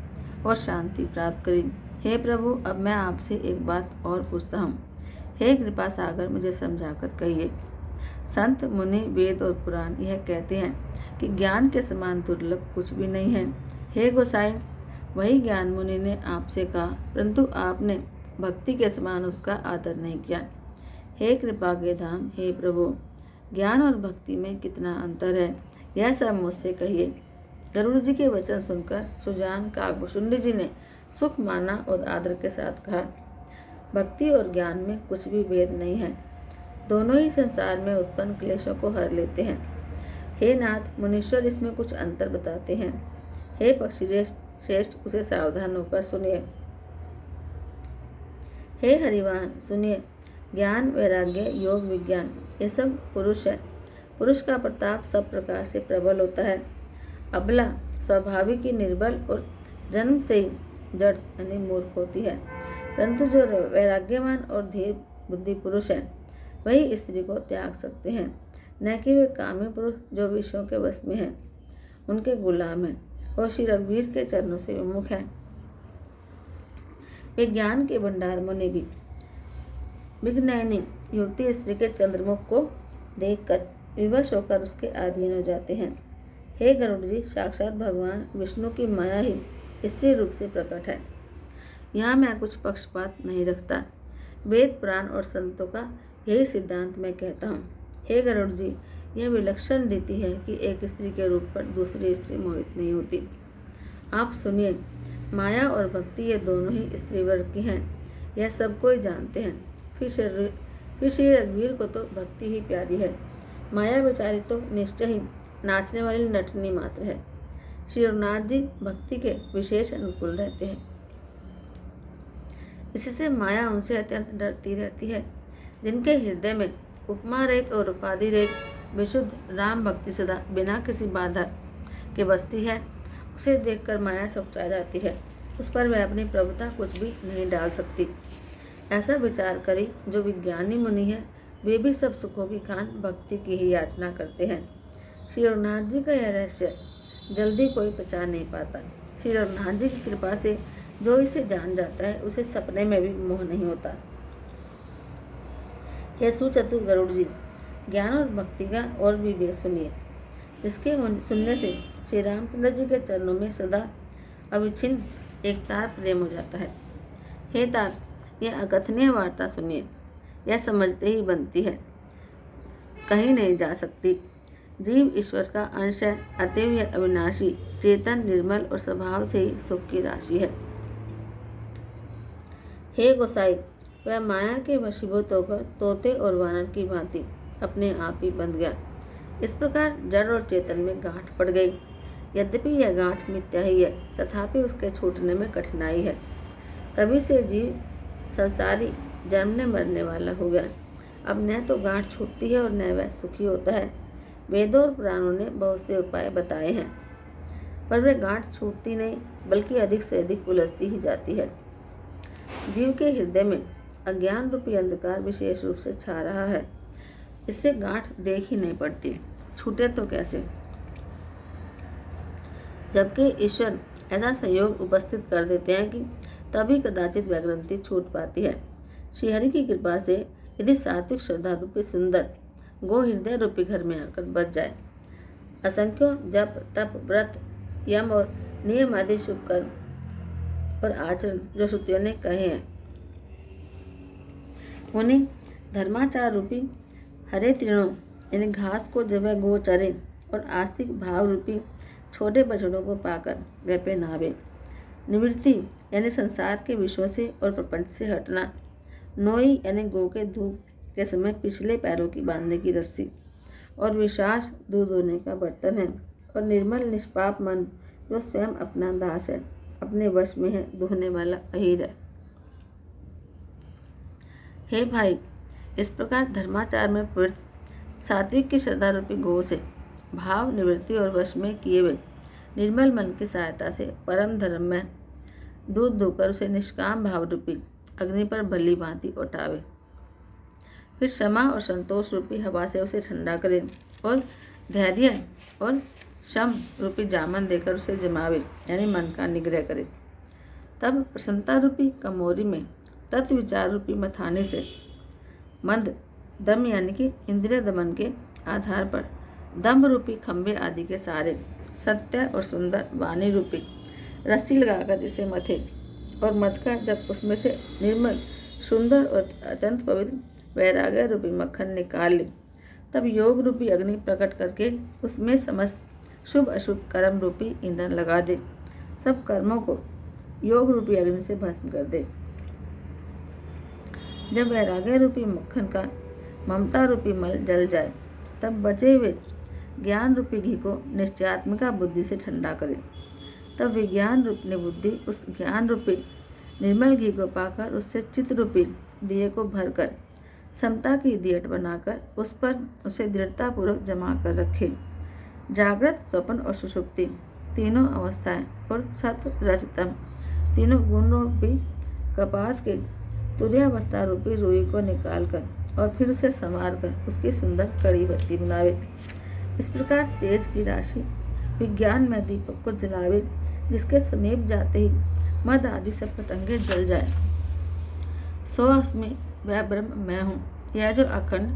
A: और शांति प्राप्त करी। हे प्रभु, अब मैं आपसे एक बात और पूछता हूँ। हे कृपा सागर, मुझे समझाकर कहिए। संत, मुनि, वेद और पुराण यह कहते हैं कि ज्ञान के समान दुर्लभ कुछ भी नहीं है। हे गोसाई, वही ज्ञान मुनि ने आपसे कहा, परंतु आपने भक्ति के समान उसका आदर नहीं किया। हे कृपा के धाम, हे प्रभु, ज्ञान और भक्ति में कितना अंतर है, यह सब मुझसे कहिए। गरुड़ जी के वचन सुनकर सुजान काकभुषुंडी जी ने सुख माना और आदर के साथ कहा, भक्ति और ज्ञान में कुछ भी भेद नहीं है, दोनों ही संसार में उत्पन्न क्लेशों को हर लेते हैं। हे नाथ, मुनीश्वर इसमें कुछ अंतर बताते हैं। हे पक्षी श्रेष्ठ, उसे सावधान होकर सुनिए। हे हरिवाहन, सुनिए। ज्ञान, वैराग्य, योग, विज्ञान, ये सब पुरुष है। पुरुष का प्रताप सब प्रकार से प्रबल होता है। अबला स्वाभाविक ही निर्बल और जन्म से ही जड़ यानी मूर्ख होती है। परंतु जो वैराग्यवान और धीर बुद्धि पुरुष है, वही स्त्री को त्याग सकते हैं। न कि वे कामी पुरुष जो विषयों के वश में हैं, उनके गुलाम हैं और श्री रघुवीर के चरणों से विमुख हैं। वे ज्ञान के भंडार मुनि भी विज्ञानी युवती स्त्री के चंद्रमुख को देखकर विवश होकर उसके अधीन हो जाते हैं। हे गरुड़ जी, साक्षात भगवान विष्णु की माया ही स्त्री रूप से प्रकट है। यहाँ मैं कुछ पक्षपात नहीं रखता। वेद, पुराण और संतों का यही सिद्धांत मैं कहता हूँ। हे गरुड़ जी, यह विलक्षण रीति है कि एक स्त्री के रूप पर दूसरी स्त्री मोहित नहीं होती। आप सुनिए, माया और भक्ति ये दोनों ही स्त्री वर्ग की हैं, यह सब कोई जानते हैं। फिर श्री रघुवीर को तो भक्ति ही प्यारी है। माया बेचारी तो निश्चय ही नाचने वाली नटनी मात्र है। श्री रघुनाथ जी भक्ति के विशेष अनुकूल रहते हैं। इससे माया उनसे अत्यंत डरती रहती है। जिनके हृदय में उपमा रहित और उपाधि रहित विशुद्ध राम भक्ति सदा बिना किसी बाधा के बसती है, उसे देखकर माया सुकचा जाती है। उस पर वह अपनी प्रभुता कुछ भी नहीं डाल सकती। ऐसा विचार करी जो विज्ञानी मुनि है, वे भी सब सुखों की खान भक्ति की ही याचना करते हैं। श्री रघुनाथ जी का यह रहस्य जल्दी कोई पहचान नहीं पाता। श्री रघुनाथ जी की कृपा से जो इसे जान जाता है, उसे सपने में भी मोह नहीं होता। यह सुचतुर गरुड़ जी, ज्ञान और भक्ति का और भी वेद सुनिए, जिसके सुनने से श्री रामचंद्र जी के चरणों में सदा अविच्छिन्न एक तार प्रेम हो जाता है। हे तात, यह अकथनीय वार्ता सुनिए, यह समझते ही बनती है, कहीं नहीं जा सकती। जीव ईश्वर का अंश है, अतएव यह अविनाशी, चेतन, निर्मल और स्वभाव से ही सुख की राशि है। हे गोसाई, वह माया के वशीभूत होकर तोते और वानर की भांति अपने आप ही बंध गया। इस प्रकार जड़ और चेतन में गांठ पड़ गई। यद्यपि यह गांठ मिथ्या ही है, तथापि उसके छूटने में कठिनाई है। तभी से जीव संसारी जन्मने मरने वाला हो गया। अब न तो गांठ छूटती है और न वह सुखी होता है। वेदों और पुराणों ने बहुत से उपाय बताए हैं, पर वह गांठ छूटती नहीं, बल्कि अधिक से अधिक उलझती ही जाती है। जीव के हृदय में अज्ञान रूपी अंधकार विशेष रूप से छा रहा है। इससे गांठ देख ही नहीं पड़ती, छूटे तो कैसे। जबकि ईश्वर ऐसा संयोग उपस्थित कर देते हैं कि तभी कदाचित वह ग्रंथि छूट पाती है। श्रीहरि की कृपा से यदि सात्विक श्रद्धा रूपी सुंदर गो हृदय रूपी घर में आकर बस जाए, असंख्यों जप, तप, व्रत, यम और नियम आदि शुभ कर्म और आचरण जो श्रुतियों ने कहे हैं, उन्हें धर्माचार रूपी हरे तृणों यानी घास को जब वह गो चरे और आस्तिक भाव रूपी छोटे बछड़ों को पाकर वह पहनावे। निवृत्ति यानी संसार के विषयों से और प्रपंच से हटना। नोई यानी गो के धूप के समय पिछले पैरों की बांधने की रस्सी और विश्वास दूध धोने का बर्तन है। और निर्मल निष्पाप मन जो स्वयं अपना दास है, अपने वश में है, दुहने वाला अहीर है। हे भाई, इस प्रकार धर्माचार में प्रवृत्त सात्विक की श्रद्धा रूपी गो से भाव निवृत्ति और वश में किए हुए निर्मल मन की सहायता से परम धर्म में दूध धोकर उसे निष्काम भाव रूपी अग्नि पर भली भांति उठावे। फिर क्षमा और संतोष रूपी हवा से उसे ठंडा करे और धैर्य और शम रूपी जामन देकर उसे जमावे यानी मन का निग्रह करे। तब प्रसन्नता रूपी कमोरी में तत्व विचार रूपी मथाने से मंद दम यानी कि इंद्रिय दमन के आधार पर दम्भ रूपी खंभे आदि के सारे सत्य और सुंदर वाणी रूपी रस्सी लगाकर इसे मथे और मथकर जब उसमें से निर्मल सुंदर और अत्यंत पवित्र वैराग्य रूपी मक्खन निकाल ले, तब योग रूपी अग्नि प्रकट करके उसमें समस्त शुभ अशुभ कर्म रूपी ईंधन लगा दे। सब कर्मों को योग रूपी अग्नि से भस्म कर दे। जब वैराग्य रूपी मक्खन का ममता रूपी मल जल जाए, तब बचे हुए ज्ञान रूपी घी को निश्चयात्मिका बुद्धि से ठंडा करे। तब विज्ञान रूपी बुद्धि उस ज्ञान रूपी निर्मल घी को पाकर उससे चित्त रूपी दिए को भरकर समता की दियट बनाकर उस पर उसे दृढ़तापूर्वक जमा कर रखे। जागृत, स्वप्न और सुषुप्ति तीनों अवस्थाएं और सत्व रजतम तीनों गुण रूपी कपास के तुर्यावस्था रूपी रुई को निकालकर और फिर उसे संवार कर उसकी सुंदर कड़ी बत्ती बनावे। इस प्रकार तेज की राशि विज्ञान में दीपक को जलावे, जिसके समीप जाते ही मद आदि सब पतंगे जल जाए। सो अस्मि, वह ब्रह्म मैं हूँ। यह जो अखंड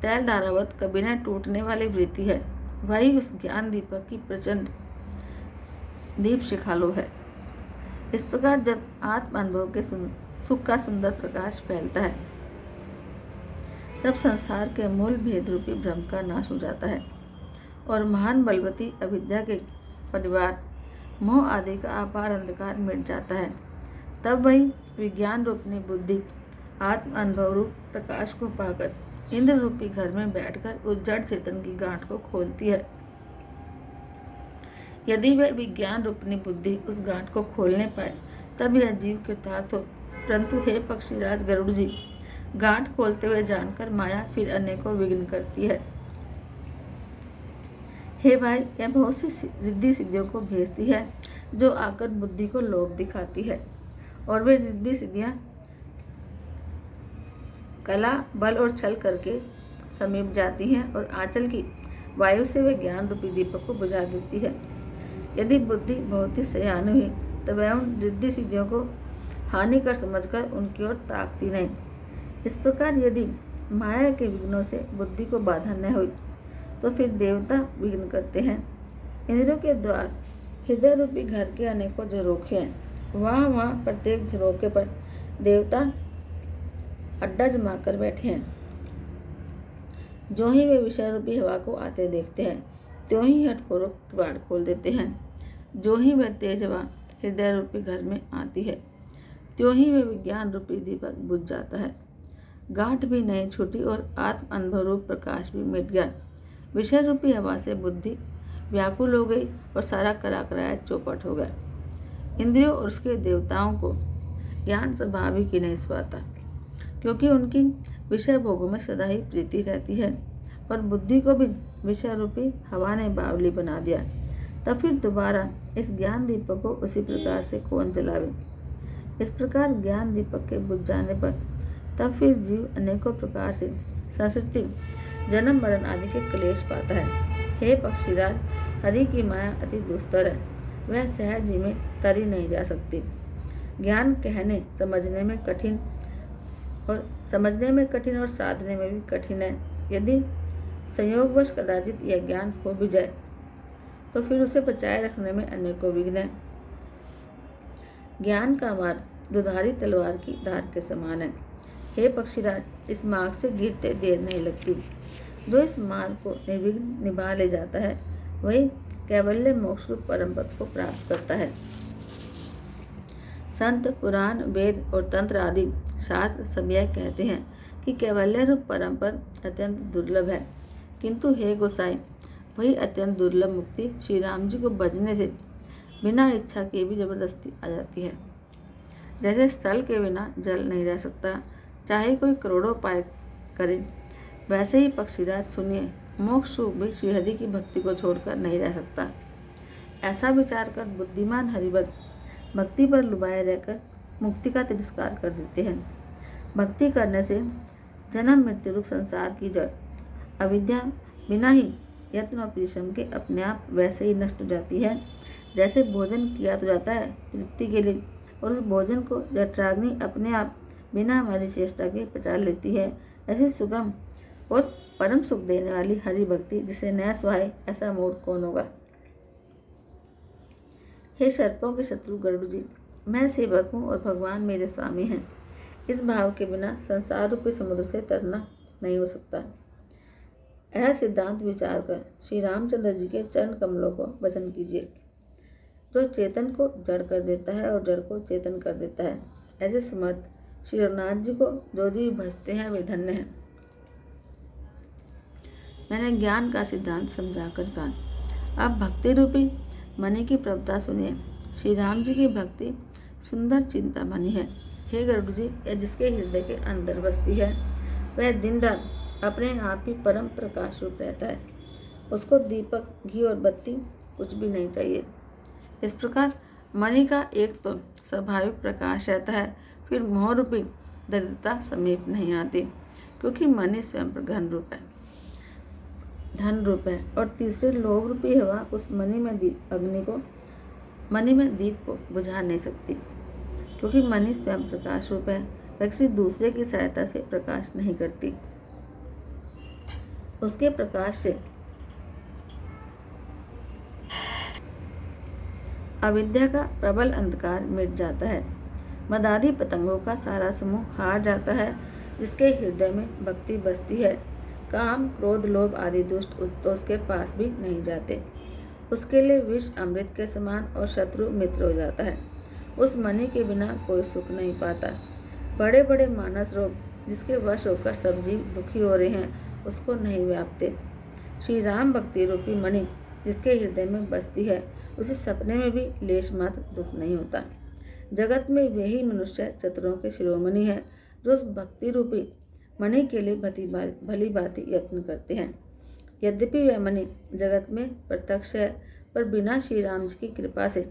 A: तैल धारावत कभी न टूटने वाली वृत्ति है, वही उस ज्ञान दीपक की प्रचंड दीप शिखालो है। इस प्रकार जब आत्म अनुभव के सुख का सुंदर प्रकाश फैलता है, तब संसार के मूल भेद रूपी भ्रम का नाश हो जाता है और महान बलवती अविद्या के परिवार मोह आदि का अपार अंधकार मिट जाता है। तब वही विज्ञान रूपनी बुद्धि आत्म अनुभव रूप प्रकाश को पाकर इंद्र रूपी घर में बैठकर उस जड़ चेतन की गांठ को खोलती है। यदि वह विज्ञान रूपनी बुद्धि उस गांठ को खोलने पाए तब यह जीव कृतार्थ हो। परंतु हे पक्षीराज गरुड़ जी, गांठ खोलते हुए जानकर माया फिर अनेकों विघ्न करती है। हे भाई, यह बहुत सी रिद्धि सिद्धियों को भेजती है जो आकर बुद्धि को लोभ दिखाती है, और वे रिद्धि सिद्धियां कला, बल और छल करके समीप जाती हैं और आंचल की वायु से वे ज्ञान रूपी दीपक को बुझा देती है। यदि बुद्धि बहुत ही सयानी हुई तो वह उन रिद्धि सिद्धियों को हानिकर समझकर उनकी ओर ताकती नहीं। इस प्रकार यदि माया के विघ्नों से बुद्धि को बाधा न हुई तो फिर देवता विघ्न करते हैं। इंद्रियों के द्वार हृदय रूपी घर के अनेकों झरोखे हैं। वहाँ प्रत्येक झरोखे पर देवता अड्डा जमा कर बैठे हैं। जो ही वे विषय रूपी हवा को आते देखते हैं, त्यों ही हठपूर्वक किवाड़ खोल देते हैं। जो ही वह तेज हवा हृदय रूपी घर में आती है, त्यों ही वह विज्ञान रूपी दीपक बुझ जाता है। गांठ भी नहीं छूटी और आत्म अनुभव रूप प्रकाश भी मिट गया। विषय रूपी हवा से बुद्धि व्याकुल हो गई और सारा कराया चौपट हो गया। इंद्रियों और उसके देवताओं को ज्ञान स्वाभाविक ही नहीं सुहाता, क्योंकि उनकी विषय भोगों में सदा ही प्रीति रहती है, और बुद्धि को भी विषय रूपी हवा ने बावली बना दिया। तब फिर दोबारा इस ज्ञान दीपक को उसी प्रकार से कौन जलावे। इस प्रकार ज्ञान दीपक के बुझ जाने पर तब फिर जीव अनेकों प्रकार से संस्कृति, जन्म मरण आदि के क्लेश पाता है। हे पक्षीराज, हरि की माया अति दुस्तर है, वह सहज ही में तरी नहीं जा सकती। ज्ञान कहने समझने में कठिन और साधने में भी कठिन है। यदि संयोगवश कदाचित यह ज्ञान हो भी जाए तो फिर उसे बचाए रखने में अनेकों विघ्न है। ज्ञान का मार्ग दुधारी तलवार की धार के समान है। हे पक्षीराज, इस मार्ग से गिरते देर नहीं लगती। जो इस मार्ग को निर्विघ्न निभा ले जाता है, वही कैवल्य मोक्ष रूप परम पद को प्राप्त करता है। संत, पुराण, वेद और तंत्र आदि शास्त्र सब यह कहते हैं कि कैवल्य रूप परम पद अत्यंत दुर्लभ है, किंतु हे गोसाई, वही अत्यंत दुर्लभ मुक्ति श्री राम जी को भजने से बिना इच्छा के भी जबरदस्ती आ जाती है। जैसे स्थल के बिना जल नहीं रह सकता, चाहे कोई करोड़ों उपाय करे, वैसे ही पक्षीराज सुनिए, मोक्ष रूप भी श्रीहरि की भक्ति को छोड़कर नहीं रह सकता। ऐसा विचार कर बुद्धिमान हरिभक्त भक्ति पर लुभाए रहकर मुक्ति का तिरस्कार कर देते हैं। भक्ति करने से जन्म मृत्यु रूप संसार की जड़ अविद्या बिना ही यत्न और परिश्रम के अपने आप वैसे ही नष्ट हो जाती है, जैसे भोजन किया तो जाता है तृप्ति के लिए, और उस भोजन को जठराग्नि अपने आप बिना हमारी चेष्टा के पचा लेती है। ऐसी सुगम और परम सुख देने वाली हरि भक्ति जिसे न सुहाए, ऐसा मूड कौन होगा। हे सर्पों के शत्रु गरुड़ जी, मैं सेवक हूँ और भगवान मेरे स्वामी हैं। इस भाव के बिना संसार रूपी समुद्र से तरना नहीं हो सकता। यह सिद्धांत विचार कर श्री रामचंद्र जी के चरण कमलों को वचन कीजिए। जो चेतन को जड़ कर देता है और जड़ को चेतन कर देता है, ऐसे समर्थ श्री रघुनाथ जी को जो जीव भजते हैं वे धन्य हैं। मैंने ज्ञान का सिद्धांत समझाकर कहा। अब भक्ति रूपी मणि की प्रभुता सुनिए। श्री राम जी की भक्ति सुंदर चिंता मणि है। हे गरुड़ जी, यह जिसके हृदय के अंदर बसती है वह दिन रात अपने आप ही परम प्रकाश रूप रहता है। उसको दीपक, घी और बत्ती कुछ भी नहीं चाहिए। इस प्रकार मणि का एक तो स्वाभाविक प्रकाश रहता है, फिर मोह रूपी दरिद्रता समीप नहीं आती, क्योंकि मणि स्वयं घन रूप है, धन रूप है। और तीसरे लोभ रूपी हवा उस मणि में दीप को बुझा नहीं सकती, क्योंकि मणि स्वयं प्रकाश रूप है। वह किसी दूसरे की सहायता से प्रकाश नहीं करती। उसके प्रकाश से अविद्या का प्रबल अंधकार मिट जाता है। मदादी पतंगों का सारा समूह हार जाता है। जिसके हृदय में भक्ति बसती है, काम, क्रोध, लोभ आदि दुष्ट तो उसके पास भी नहीं जाते। उसके लिए विष अमृत के समान और शत्रु मित्र हो जाता है। उस मणि के बिना कोई सुख नहीं पाता। बड़े बड़े मानस रोग जिसके वश होकर सब जीव दुखी हो रहे हैं, उसको नहीं व्यापते। श्री राम भक्ति रूपी मणि जिसके हृदय में बसती है, उसे सपने में भी लेश मात्र दुख नहीं होता। जगत में वही मनुष्य चतुरों के शिरोमणि है, जो उस भक्ति रूपी मणि के लिए भली भांति यत्न करते हैं। यद्यपि वह मणि जगत में प्रत्यक्ष है, पर बिना श्री राम जी की कृपा से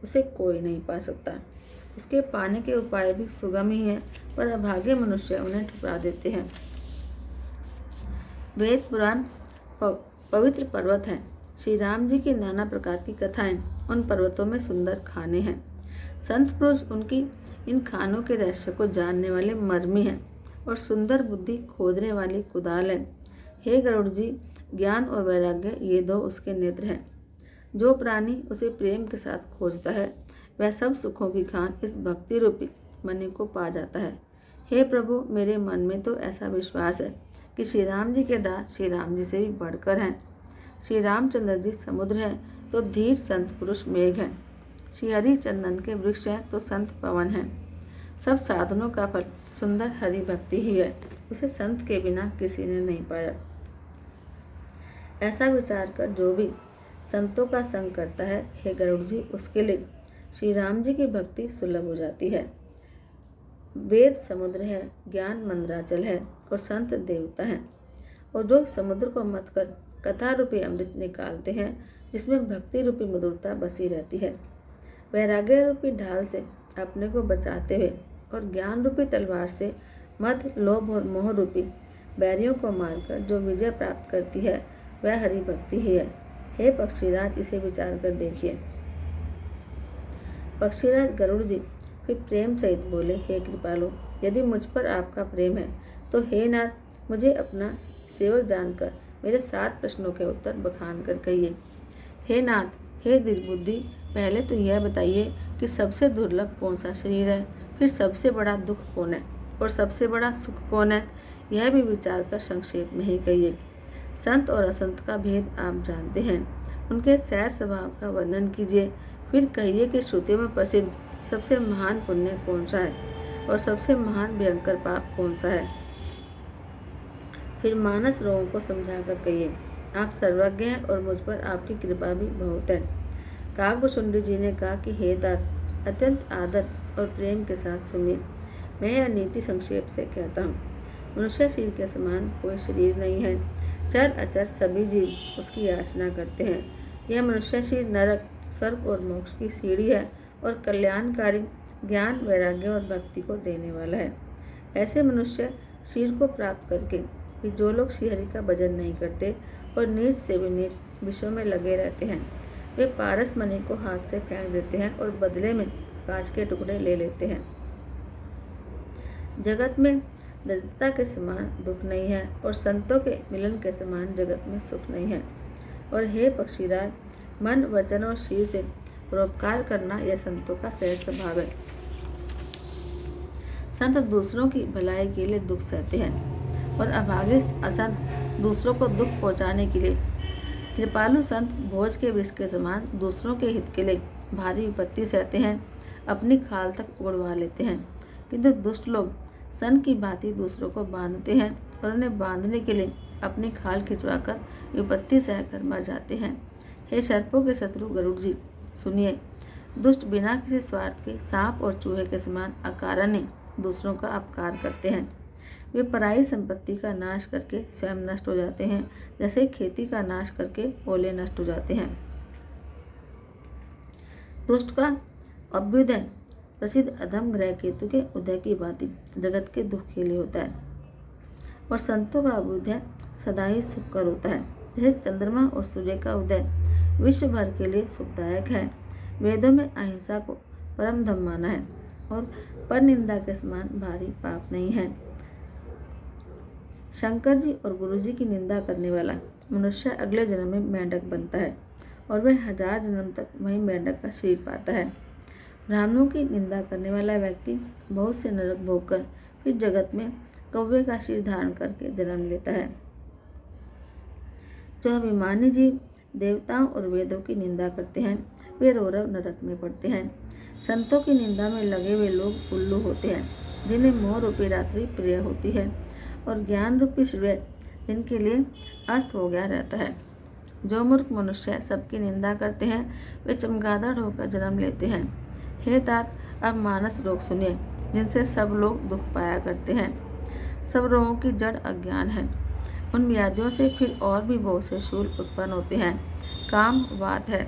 A: उसे कोई नहीं पा सकता। उसके पाने के उपाय भी सुगम ही हैं, पर अभागे मनुष्य उन्हें ठुकरा देते हैं। वेद पुराण पवित्र पर्वत हैं। श्री राम जी की नाना प्रकार की कथाएं उन पर्वतों में सुंदर खाने हैं। संत पुरुष उनकी इन खानों के रहस्य को जानने वाले मर्मी हैं और सुंदर बुद्धि खोदने वाली कुदाल है। हे गरुड़ जी, ज्ञान और वैराग्य ये दो उसके नेत्र हैं। जो प्राणी उसे प्रेम के साथ खोजता है, वह सब सुखों की खान इस भक्ति रूपी मणि को पा जाता है। हे प्रभु, मेरे मन में तो ऐसा विश्वास है कि श्री राम जी के दास श्री राम जी से भी बढ़कर हैं। श्री रामचंद्र जी समुद्र हैं तो धीर संत पुरुष मेघ हैं। श्री हरि चंदन के वृक्ष हैं तो संत पवन हैं। सब साधनों का फल सुंदर हरि भक्ति ही है। उसे संत के बिना किसी ने नहीं पाया। ऐसा विचार कर जो भी संतों का संग करता है, हे गरुड़ जी, उसके लिए श्री राम जी की भक्ति सुलभ हो जाती है। वेद समुद्र है, ज्ञान मंदराचल है और संत देवता हैं। और जो समुद्र को मत कर कथा रूपी अमृत निकालते हैं, जिसमें भक्ति रूपी मधुरता बसी रहती है, वैराग्य रूपी ढाल से अपने को बचाते हुए और ज्ञान रूपी तलवार से मद, लोभ और मोह रूपी बैरियों को मारकर जो विजय प्राप्त करती है, वह हरि भक्ति ही है। हे पक्षीराज, इसे विचार कर देखिए। पक्षीराज गरुड़ जी फिर प्रेम सहित बोले, हे कृपालु, यदि मुझ पर आपका प्रेम है तो हे नाथ, मुझे अपना सेवक जानकर मेरे 7 प्रश्नों के उत्तर बखान कर कहिए। हे नाथ, हे निर्बुद्धि, पहले तो यह बताइए कि सबसे दुर्लभ कौन सा शरीर है, फिर सबसे बड़ा दुख कौन है और सबसे बड़ा सुख कौन है, यह भी विचार कर संक्षेप में ही कहिए। संत और असंत का भेद आप जानते हैं, उनके सहज स्वभाव का वर्णन कीजिए। फिर कहिए कि श्रुतियों में प्रसिद्ध सबसे महान पुण्य कौन सा है और सबसे महान भयंकर पाप कौन सा है। फिर मानस रोगों को समझाकर कहिए। आप सर्वज्ञ हैं और मुझ पर आपकी कृपा भी बहुत है। काकभुसुंडी जी ने कहा कि हे तात, अत्यंत आदर और प्रेम के साथ सुनिए। मैं यह नीति संक्षेप से कहता हूँ। मनुष्य शरीर के समान कोई शरीर नहीं है। चर अचर सभी जीव उसकी याचना करते हैं। यह मनुष्य शरीर नरक, स्वर्ग और मोक्ष की सीढ़ी है और कल्याणकारी ज्ञान, वैराग्य और भक्ति को देने वाला है। ऐसे मनुष्य शरीर को प्राप्त करके भी जो लोग श्रीहरि का भजन नहीं करते और नीच से भी नीच विषयों में लगे रहते हैं, वे पारस मणि को हाथ से फेंक देते हैं और बदले में कांच के टुकड़े ले लेते हैं। जगत में दरिद्रता के समान दुख नहीं है और संतों के मिलन के समान जगत में सुख नहीं है। और हे पक्षीराज, मन, वचन और शरीर से परोपकार करना यह संतों का सहज स्वभाव है। संत दूसरों की भलाई के लिए दुख सहते हैं और अभागे असंत दूसरों को दुख पहुंचाने के लिए। कृपालु संत भोज के विष के समान दूसरों के हित के लिए भारी विपत्ति सहते हैं, अपनी खाल तक उड़वा लेते हैं। किंतु दुष्ट लोग सन की भांति दूसरों को बांधते हैं और उन्हें बांधने के लिए अपनी खाल खिंचवाकर विपत्ति सहकर मर जाते हैं। हे सर्पों के शत्रु गरुड़ जी, सुनिए। दुष्ट बिना किसी स्वार्थ के सांप और चूहे के समान अकारण दूसरों का अपकार करते हैं। वे पराई संपत्ति का नाश करके स्वयं नष्ट हो जाते हैं, जैसे खेती का नाश करके ओले नष्ट हो जाते हैं। दुष्ट का अभ्युदय प्रसिद्ध अधम ग्रह केतु के उदय की भांति जगत के दुख के लिए होता है, और संतों का अभ्युदय सदा ही सुखकर होता है। जैसे चंद्रमा और सूर्य का उदय विश्व भर के लिए सुखदायक है। वेदों में अहिंसा को परम धर्म माना है, और पर निंदा के समान भारी पाप नहीं है। शंकर जी और गुरु जी की निंदा करने वाला मनुष्य अगले जन्म में मेंढक बनता है, और वह 1000 जन्म तक वही मेंढक का शरीर पाता है। ब्राह्मणों की निंदा करने वाला व्यक्ति बहुत से नरक भोगकर फिर जगत में कौवे का शरीर धारण करके जन्म लेता है। जो अभिमानी जीव देवताओं और वेदों की निंदा करते हैं, वे रौरव नरक में पड़ते हैं। संतों की निंदा में लगे हुए लोग उल्लू होते हैं, जिन्हें मोह रूपी रात्रि प्रिय होती है, और ज्ञान रूपी सूर्य जिनके लिए अस्त हो गया रहता है। जो मूर्ख मनुष्य सबकी निंदा करते हैं, वे चमगादड़ होकर जन्म लेते हैं। हे तात, अब मानस रोग सुनिए, जिनसे सब लोग दुख पाया करते हैं। सब रोगों की जड़ अज्ञान है। उन व्याधियों से फिर और भी बहुत से शूल उत्पन्न होते हैं। काम वात है,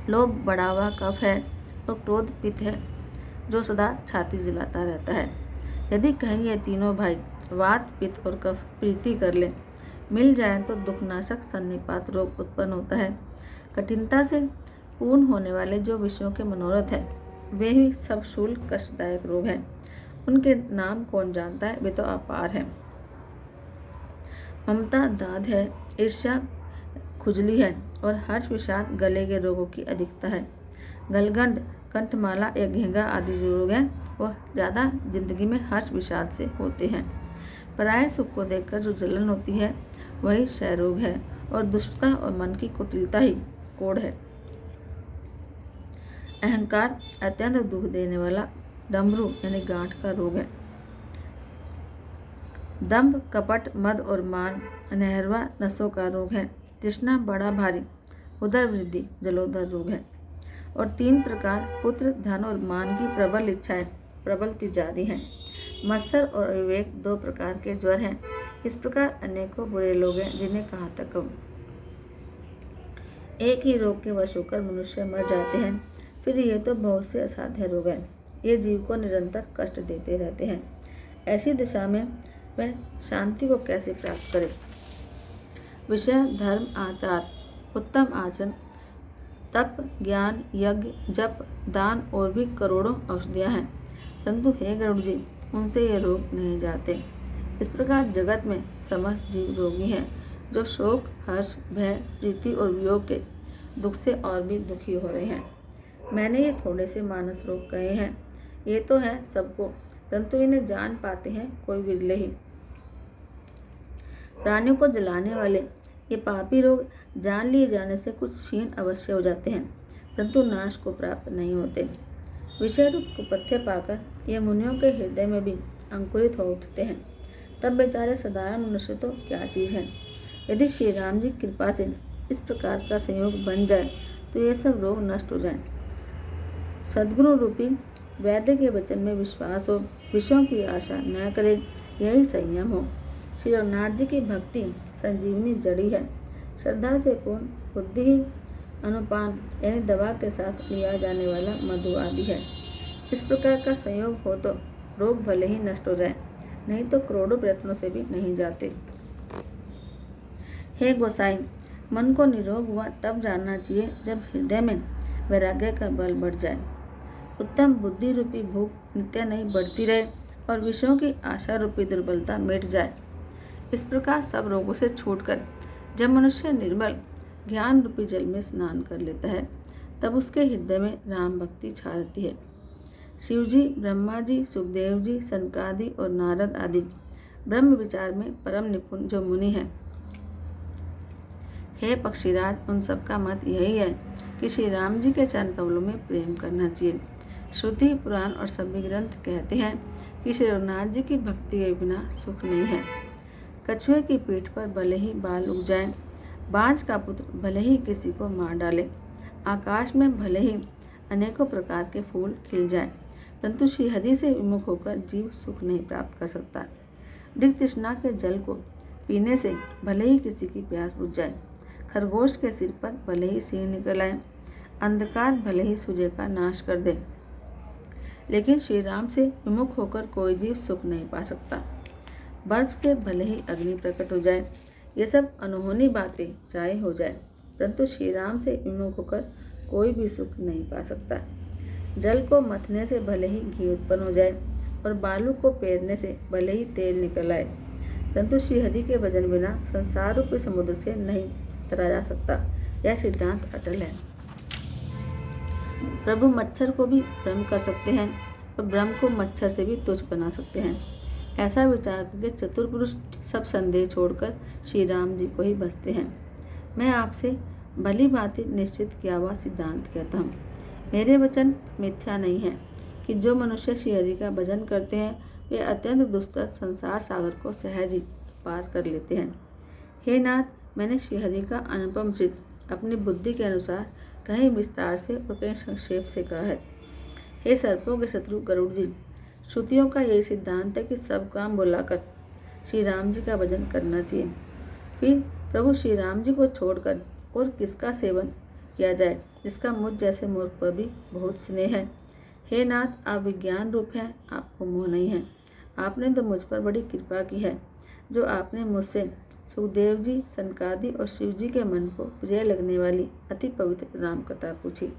A: लोभ बढ़ा हुआ कफ है, और क्रोध पित्त है, जो सदा छाती जलाता रहता है। यदि कहीं ये तीनों भाई वात, पित्त और कफ प्रीति कर ले, मिल जाए तो दुखनाशक सन्निपात रोग उत्पन्न होता है। कठिनता से पूर्ण होने वाले जो विषयों के मनोरथ है, वे ही सब शूल कष्टदायक रोग हैं। उनके नाम कौन जानता है, वे तो अपार है। ममता दाद है, ईर्ष्या खुजली है, और हर्ष विषाद गले के रोगों की अधिकता है। गलगंड, कंठमाला या घेंगा आदि जो रोग हैं, वह ज़्यादा जिंदगी में हर्ष विषाद से होते हैं। पराये सुख को देखकर जो जलन होती है, वही क्षय रोग है, और दुष्टता और मन की कुटिलता ही कोढ़ है। अहंकार अत्यंत दुख देने वाला डमरू यानी गांठ का रोग है। दंभ, कपट, मद और मान नहरवा नसों का रोग है। तृष्णा बड़ा भारी उदर वृद्धि जलोदर रोग है। और 3 प्रकार पुत्र, धन और मान की प्रबल इच्छाएं प्रबल तिजारी हैं। मत्सर और अविवेक 2 प्रकार के ज्वर हैं। इस प्रकार अनेकों बुरे लोग हैं, जिन्हें कहाँ तक कहूँ। एक ही रोग के वश होकर मनुष्य मर जाते हैं। फिर ये तो बहुत से असाध्य रोग हैं। ये जीव को निरंतर कष्ट देते रहते हैं। ऐसी दिशा में वह शांति को कैसे प्राप्त करे। विषय, धर्म, आचार, उत्तम आचरण, तप, ज्ञान, यज्ञ, जप, दान और भी करोड़ों औषधियाँ हैं, परंतु हे गरुड़ जी, उनसे ये रोग नहीं जाते। इस प्रकार जगत में समस्त जीव रोगी हैं, जो शोक, हर्ष, भय, प्रीति और वियोग के दुख से और भी दुखी हो रहे हैं। मैंने ये थोड़े से मानस रोग कहे हैं। ये तो है सबको, परंतु इन्हें जान पाते हैं कोई विरले ही। प्राणियों को जलाने वाले ये पापी रोग जान लिए जाने से कुछ क्षीण अवश्य हो जाते हैं, परंतु नाश को प्राप्त नहीं होते। विषय रूप कुपथ्य पाकर ये मुनियों के हृदय में भी अंकुरित हो उठते हैं। तब बेचारे साधारण मनुष्य तो क्या चीज़ है। यदि श्री राम जी की कृपा से इस प्रकार का संयोग बन जाए तो ये सब रोग नष्ट हो जाएं। सद्गुरु रूपी वैद्य के वचन में विश्वास हो, विषयों की आशा न करे, यही संयम हो। श्री रघुनाथ जी की भक्ति संजीवनी जड़ी है। श्रद्धा से पूर्ण बुद्धि ही अनुपान यानी दवा के साथ लिया जाने वाला मधु आदि है। इस प्रकार का संयोग हो तो रोग भले ही नष्ट हो जाए, नहीं तो करोड़ों प्रयत्नों से भी नहीं जाते। हे गोसाई, मन को निरोग हुआ तब जानना चाहिए जब हृदय में वैराग्य का बल बढ़ जाए, उत्तम बुद्धि रूपी भूख नित्य नहीं बढ़ती रहे और विषयों की आशा रूपी दुर्बलता मिट जाए। इस प्रकार सब रोगों से छूटकर जब मनुष्य निर्मल ज्ञान रूपी जल में स्नान कर लेता है, तब उसके हृदय में राम भक्ति छा रहती है। शिव जी, ब्रह्मा जी, सुखदेव जी, सनकादि और नारद आदि ब्रह्म विचार में परम निपुण जो मुनि हैं, हे पक्षीराज, उन सब का मत यही है कि श्री राम जी के चरण कमलों में प्रेम करना चाहिए। श्रुति, पुराण और सभी ग्रंथ कहते हैं कि श्री रघुनाथ जी की भक्ति के बिना सुख नहीं है। कछुए की पीठ पर भले ही बाल उग जाए, बाज का पुत्र भले ही किसी को मार डाले, आकाश में भले ही अनेकों प्रकार के फूल खिल जाए, परंतु श्रीहरि से विमुख होकर जीव सुख नहीं प्राप्त कर सकता। मृग तृष्णा के जल को पीने से भले ही किसी की प्यास बुझ जाए, खरगोश के सिर पर भले ही सींग निकल आए, अंधकार भले ही सूर्य का नाश कर दे, लेकिन श्री राम से विमुख होकर कोई जीव सुख नहीं पा सकता। बर्फ से भले ही अग्नि प्रकट हो जाए, ये सब अनहोनी बातें चाहे हो जाए, परंतु श्री राम से विमुख होकर कोई भी सुख नहीं पा सकता। जल को मथने से भले ही घी उत्पन्न हो जाए और बालू को पेरने से भले ही तेल निकल आए, परंतु श्रीहरि के भजन बिना संसार रूपी समुद्र से नहीं तरा जा सकता। यह सिद्धांत अटल है। प्रभु मच्छर को भी भ्रम कर सकते हैं और भ्रम को मच्छर से भी तुच्छ बना सकते हैं। ऐसा विचार करके चतुर पुरुष सब संदेह छोड़कर श्री राम जी को ही बसते हैं। मैं आपसे भली भांति निश्चित किया हुआ सिद्धांत कहता हूँ। मेरे वचन मिथ्या नहीं है कि जो मनुष्य श्रीहरि का भजन करते हैं वे अत्यंत दुस्तर संसार सागर को सहज ही पार कर लेते हैं। हे नाथ, मैंने श्रीहरि का अनुपम चित अपनी बुद्धि के अनुसार कहीं विस्तार से और कहीं संक्षेप से कहा है। हे सर्पों के शत्रु गरुड़ जी, श्रुतियों का यही सिद्धांत है कि सब काम बुलाकर श्री राम जी का भजन करना चाहिए। फिर प्रभु श्री राम जी को छोड़कर और किसका सेवन किया जाए, जिसका मुझ जैसे मूर्ख पर भी बहुत स्नेह है। हे नाथ, आप विज्ञान रूप हैं, आपको मोह नहीं है। आपने तो मुझ पर बड़ी कृपा की है, जो आपने मुझसे सुखदेव जी, सनकादि और शिव जी के मन को प्रिय लगने वाली अति पवित्र राम कथा पूछी।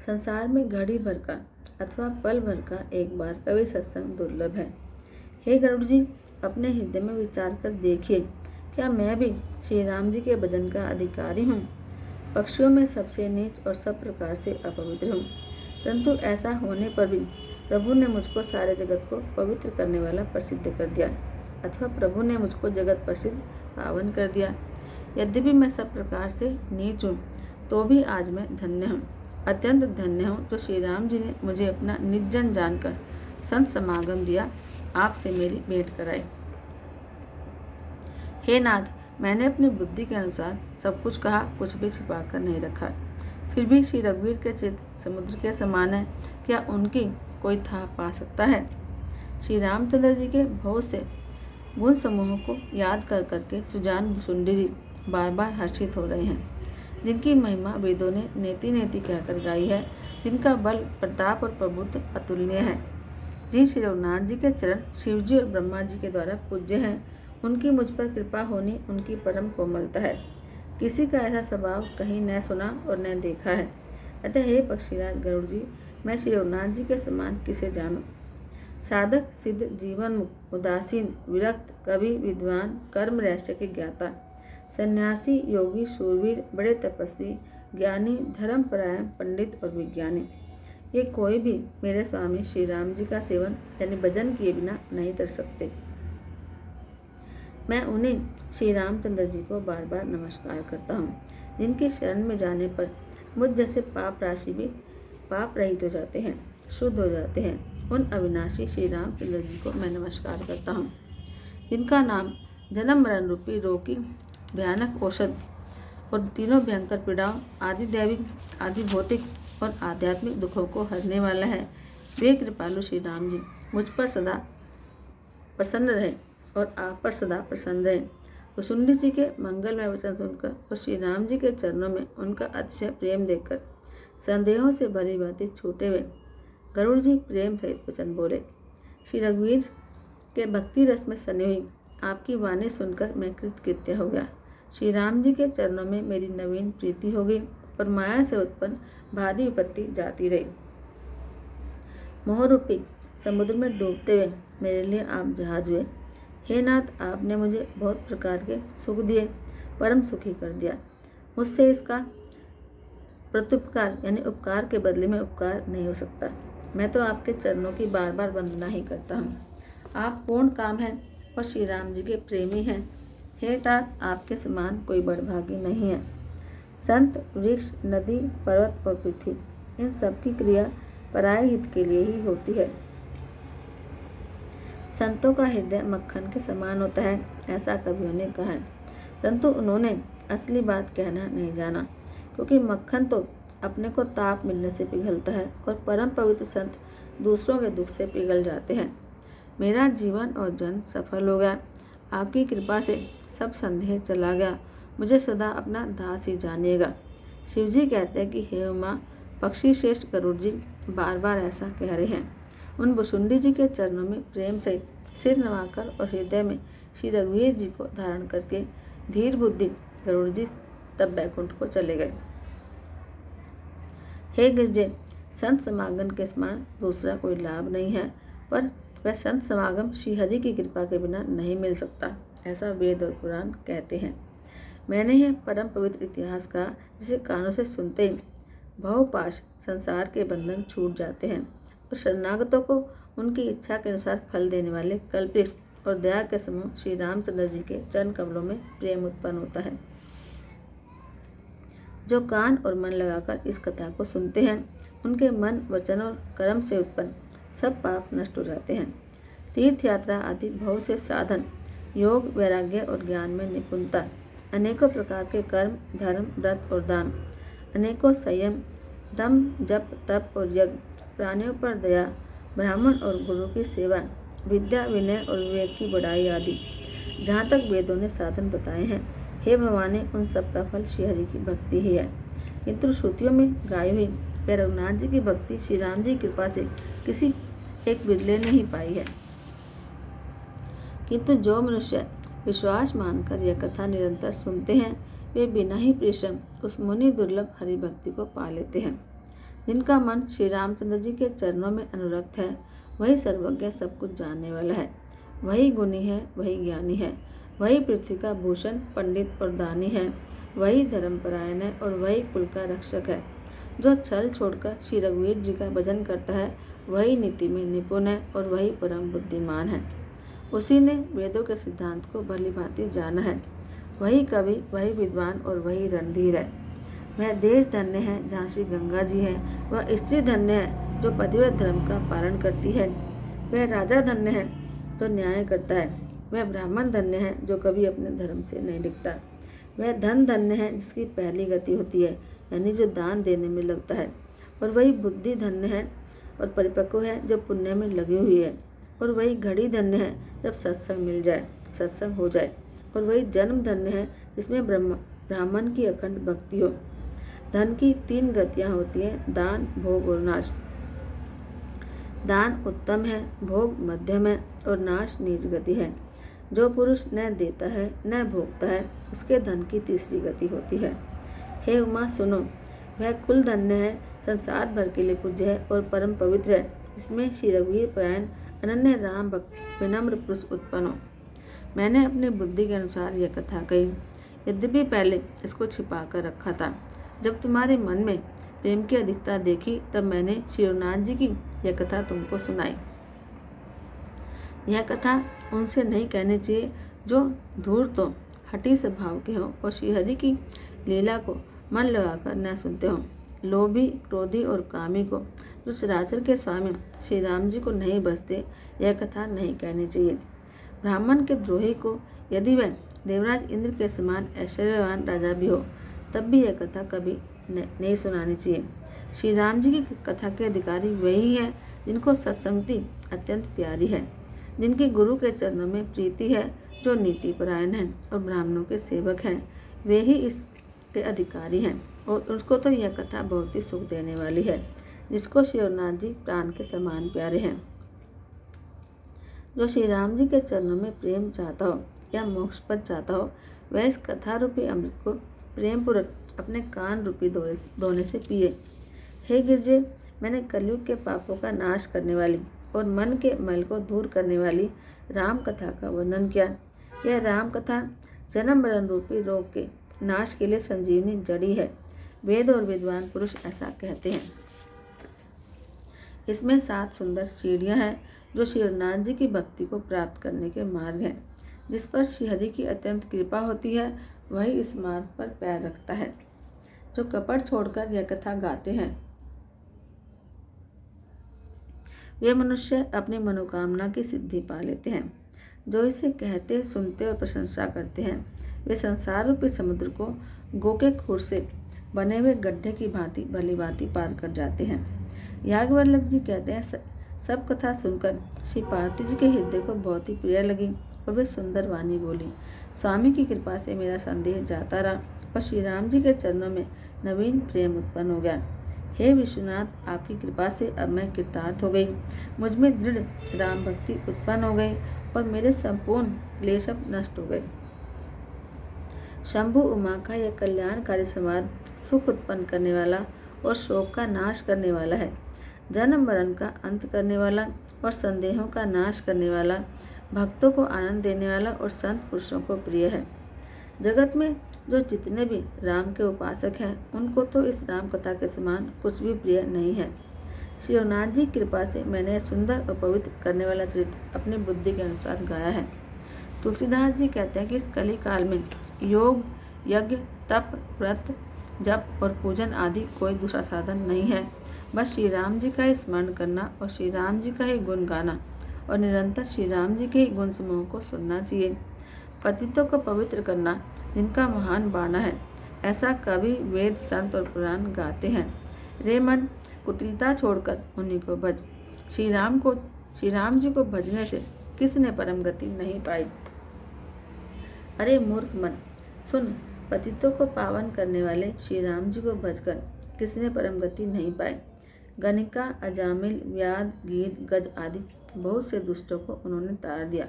A: संसार में घड़ी भर का अथवा पल भर का एक बार का भी सत्संग दुर्लभ है। हे गरुड़ जी, अपने हृदय में विचार कर देखिए, क्या मैं भी श्री राम जी के भजन का अधिकारी हूँ? पक्षियों में सबसे नीच और सब प्रकार से अपवित्र हूँ, परंतु ऐसा होने पर भी प्रभु ने मुझको सारे जगत को पवित्र करने वाला प्रसिद्ध कर दिया, अथवा प्रभु ने मुझको जगत प्रसिद्ध पावन कर दिया। यद्यपि मैं सब प्रकार से नीच हूँ, तो भी आज मैं धन्य हूँ, अत्यंत धन्य हूँ, जो श्री राम जी ने मुझे अपना निर्जन जानकर संत समागम दिया, आपसे मेरी भेंट कराई। हे नाथ, मैंने अपनी बुद्धि के अनुसार सब कुछ कहा, कुछ भी छिपा कर नहीं रखा। फिर भी श्री रघुवीर के चित्त समुद्र के समान है, क्या उनकी कोई था पा सकता है? श्री रामचंद्र जी के बहुत से गुण समूहों को याद कर करके सुजान भुसुंडी जी बार बार हर्षित हो रहे हैं, जिनकी महिमा वेदों ने नेति नेति कहकर गाई है, जिनका बल, प्रताप और प्रभुत्व अतुलनीय है। जी श्री रघुनाथ जी के चरण शिव जी और ब्रह्मा जी के द्वारा पूज्य हैं। उनकी मुझ पर कृपा होनी उनकी परम कोमलता है। किसी का ऐसा स्वभाव कहीं न सुना और न देखा है। अतः हे पक्षीराज गरुड़ जी, मैं श्री रघुनाथ जी के समान किसे जानूं? साधक, सिद्ध, जीवन मुक्त, उदासीन, विरक्त, कवि, विद्वान, कर्म रहस्य के ज्ञाता, सन्यासी, योगी, शूरवीर, बड़े तपस्वी, ज्ञानी, धर्मपरायण, पंडित और विज्ञानी, ये कोई भी मेरे स्वामी श्री राम जी का सेवन यानी भजन किए बिना नहीं कर सकते। मैं उन्हें श्री रामचंद्र जी को बार बार नमस्कार करता हूँ, जिनकी शरण में जाने पर मुझ जैसे पाप राशि भी पाप रहित हो जाते हैं, शुद्ध हो जाते हैं। उन अविनाशी श्री रामचंद्र जी को मैं नमस्कार करता हूँ, जिनका नाम जन्म मरण रूपी रोग की भयानक औषध और तीनों भयंकर पीड़ाओं, आदि दैविक, आदि भौतिक और आध्यात्मिक दुखों को हरने वाला है। वे कृपालु श्री राम जी मुझ पर सदा प्रसन्न रहे और आप पर सदा प्रसन्न रहे। भुसुंडी जी के मंगलमय वचन सुनकर और श्री राम जी के चरणों में उनका अतिशय प्रेम देखकर संदेहों से भरी बातें छूटे हुए गरुड़ जी प्रेम सहित वचन बोले। श्री रघुवीर के भक्ति रस में सनी हुई आपकी वाणी सुनकर मैं कृतकृत्य हो गया। श्री राम जी के चरणों में मेरी नवीन प्रीति हो गई और माया से उत्पन्न भारी विपत्ति जाती रही। मोहरूपी समुद्र में डूबते हुए मेरे लिए आप जहाज हुए। हे नाथ, आपने मुझे बहुत प्रकार के सुख दिए, परम सुखी कर दिया। मुझसे इसका प्रत्युपकार यानी उपकार के बदले में उपकार नहीं हो सकता। मैं तो आपके चरणों की बार बार वंदना ही करता हूँ। आप पूर्ण काम हैं और श्री राम जी के प्रेमी हैं। हे तात, आपके समान कोई बड़भागी नहीं है। संत, वृक्ष, नदी, पर्वत और पृथ्वी, इन सब की क्रिया पराये हित के लिए ही होती है। संतों का हृदय मक्खन के समान होता है, ऐसा कवियों ने कहा है, परंतु उन्होंने असली बात कहना नहीं जाना, क्योंकि मक्खन तो अपने को ताप मिलने से पिघलता है और परम पवित्र संत दूसरों के दुख से पिघल जाते हैं। मेरा जीवन और जन्म सफल हो गया, आपकी कृपा से सब संदेह चला गया, मुझे सदा अपना दास ही जानिएगा। शिवजी कहते हैं कि हे उमा, पक्षी श्रेष्ठ गरुड़ जी बार बार ऐसा कह रहे हैं। उन भुसुंडी जी के चरणों में प्रेम से सिर नवाकर और हृदय में श्री रघुवीर जी को धारण करके धीर बुद्धि गरुड़ जी तब बैकुंठ को चले गए। हे गिरजे, संत समागम के समान दूसरा कोई लाभ नहीं है, पर वह संत समागम श्रीहरि की कृपा के बिना नहीं मिल सकता, ऐसा वेद और पुराण कहते हैं। मैंने यह परम पवित्र इतिहास कहा जिसे कानों से सुनते ही भवपाश संसार के बंधन छूट जाते हैं और शरणागतों को उनकी इच्छा के अनुसार फल देने वाले कल्पवृक्ष और दया के समूह श्री रामचंद्र जी के चरण कमलों में प्रेम उत्पन्न होता है। जो कान और मन लगाकर इस कथा को सुनते हैं, उनके मन, वचन और कर्म से उत्पन्न सब पाप नष्ट हो जाते हैं। तीर्थ यात्रा आदि बहुत से साधन, योग, वैराग्य और ज्ञान में निपुणता, अनेकों प्रकार के कर्म, धर्म, व्रत और दान, अनेकों संयम, दम, जप, तप और यज्ञ, प्राणियों पर दया, ब्राह्मण और गुरु की सेवा, विद्या, विनय और विवेक की बढ़ाई आदि जहाँ तक वेदों ने साधन बताए हैं, हे भवानी, उन सब का फल श्रीहरि की भक्ति ही है। किंतु श्रुतियों में गाई हुई वे रघुनाथ जी की भक्ति श्री राम जी की कृपा से किसी एक बिरले ने ही पाई है। किंतु जो मनुष्य विश्वास मानकर यह कथा निरंतर सुनते हैं, वे बिना ही परिश्रम उस मुनि दुर्लभ हरि भक्ति को पा लेते हैं। जिनका मन श्री रामचंद्र जी के चरणों में अनुरक्त है, वही सर्वज्ञ, सब कुछ जानने वाला है, वही गुणी है, वही ज्ञानी है, वही पृथ्वी का भूषण, पंडित और दानी है, वही धर्मपरायण है और वही कुल का रक्षक है। जो छल छोड़कर श्री रघुवीर जी का भजन करता है, वही नीति में निपुण है और वही परम बुद्धिमान है। उसी ने वेदों के सिद्धांत को भली भांति जाना है, वही कवि, वही विद्वान और वही रणधीर है। वह देश धन्य है जहाँ श्री गंगा जी है, वह स्त्री धन्य है जो पतिव्रत धर्म का पालन करती है, वह राजा धन्य है जो न्याय करता है, वह ब्राह्मण धन्य है जो कभी अपने धर्म से नहीं डिगता, वह धन धन्य है जिसकी पहली गति होती है, यानी जो दान देने में लगता है, और वही बुद्धि धन्य है और परिपक्व है जो पुण्य में लगी हुई है, और वही घड़ी धन्य है जब सत्संग मिल जाए, सत्संग हो जाए, और वही जन्म धन्य है जिसमें ब्राह्मण की अखंड भक्ति हो। धन की 3 गतियाँ होती हैं, दान, भोग और नाश। दान उत्तम है, भोग मध्यम है और नाश नीच गति है। जो पुरुष न देता है न भोगता है, उसके धन की तीसरी गति होती है। हे उमा, सुनो, वह कुल धन्य है, संसार भर के लिए पूज्य है और परम पवित्र है, जिसमें श्री रघुवीर परायण अनन्य राम भक्त विनम्र पुरुष उत्पन्न हो। मैंने अपनी बुद्धि के अनुसार यह कथा कही, यद्यपि पहले इसको छिपा कर रखा था। जब तुम्हारे मन में प्रेम की अधिकता देखी, तब मैंने श्री रघुनाथ जी की यह कथा तुमको सुनाई। यह कथा उनसे नहीं कहनी चाहिए जो धूर्त हो, हठी स्वभाव के हो और श्रीहरि की लीला को मन लगाकर न सुनते हो। लोभी, क्रोधी और कामी को, जो चराचर के स्वामी श्री राम जी को नहीं बसते, यह कथा नहीं कहनी चाहिए। ब्राह्मण के द्रोही को, यदि वह देवराज इंद्र के समान ऐश्वर्यवान राजा भी हो, तब भी यह कथा कभी नहीं सुनानी चाहिए। श्री राम जी की कथा के अधिकारी वही है जिनको सत्संगति अत्यंत प्यारी है, जिनके गुरु के चरणों में प्रीति है, जो नीति परायण हैं और ब्राह्मणों के सेवक हैं, वे ही इसके अधिकारी हैं। और उसको तो यह कथा बहुत ही सुख देने वाली है, जिसको श्री रघुनाथ जी प्राण के समान प्यारे हैं। जो श्री राम जी के चरणों में प्रेम चाहता हो या मोक्ष पद चाहता हो, वह इस कथा रूपी अमृत को प्रेम पूर्वक अपने कान रूपी दोने से पिए। हे गिरजे, मैंने कलयुग के पापों का नाश करने वाली और मन के मल को दूर करने वाली राम कथा का वर्णन किया। यह राम कथा जन्म मरण रूपी रोग के नाश के लिए संजीवनी जड़ी है। वेद और विद्वान पुरुष ऐसा कहते हैं। इसमें 7 सुंदर सीढ़ियाँ हैं जो श्री रघुनाथ जी की भक्ति को प्राप्त करने के मार्ग हैं। जिस पर श्रीहरि की अत्यंत कृपा होती है, वही इस मार्ग पर पैर रखता है। जो कपट छोड़कर यह कथा गाते हैं, वे मनुष्य अपनी मनोकामना की सिद्धि पा लेते हैं। जो इसे कहते, सुनते और प्रशंसा करते हैं, वे संसार रूपी समुद्र को गो के खुर से बने हुए गड्ढे की भांति भली भांति पार कर जाते हैं। याज्ञवल्क्य जी कहते हैं, सब कथा सुनकर श्री पार्वती जी के हृदय को बहुत ही प्रिय लगी और वे सुंदर वाणी बोली। स्वामी की कृपा से मेरा संदेह जाता रहा और श्री राम जी के चरणों में नवीन प्रेम उत्पन्न हो गया। हे विश्वनाथ, आपकी कृपा से अब मैं कृतार्थ हो गई। मुझ में दृढ़ राम भक्ति उत्पन्न हो गई और मेरे संपूर्ण क्लेश नष्ट हो गए। शंभु उमा का यह कल्याणकारी संवाद सुख उत्पन्न करने वाला और शोक का नाश करने वाला है, जन्म मरण का अंत करने वाला और संदेहों का नाश करने वाला, भक्तों को आनंद देने वाला और संत पुरुषों को प्रिय है। जगत में जो जितने भी राम के उपासक हैं, उनको तो इस राम कथा के समान कुछ भी प्रिय नहीं है। श्री रघुनाथ जी की कृपा से मैंने सुंदर और पवित्र करने वाला चरित्र अपनी बुद्धि के अनुसार गाया है। तुलसीदास जी कहते हैं कि इस कली काल में योग, यज्ञ, तप, व्रत, जप और पूजन आदि कोई दूसरा साधन नहीं है। बस श्री राम जी का ही स्मरण करना और श्री राम जी का ही गुण गाना और निरंतर श्री राम जी के ही गुण समूह को सुनना चाहिए। पतितों को पवित्र करना जिनका महान बाना है, ऐसा कवि, वेद, संत और पुराण गाते हैं। रे मन, कुटिलता छोड़कर उन्हीं को भज। श्री राम जी को भजने से किसने परम गति नहीं पाई। अरे मूर्ख मन, सुन, पतितों को पावन करने वाले श्री राम जी को भजकर किसने परम गति नहीं पाई। गणिका, अजामिल, व्याध, गीत, गज आदि बहुत से दुष्टों को उन्होंने तार दिया।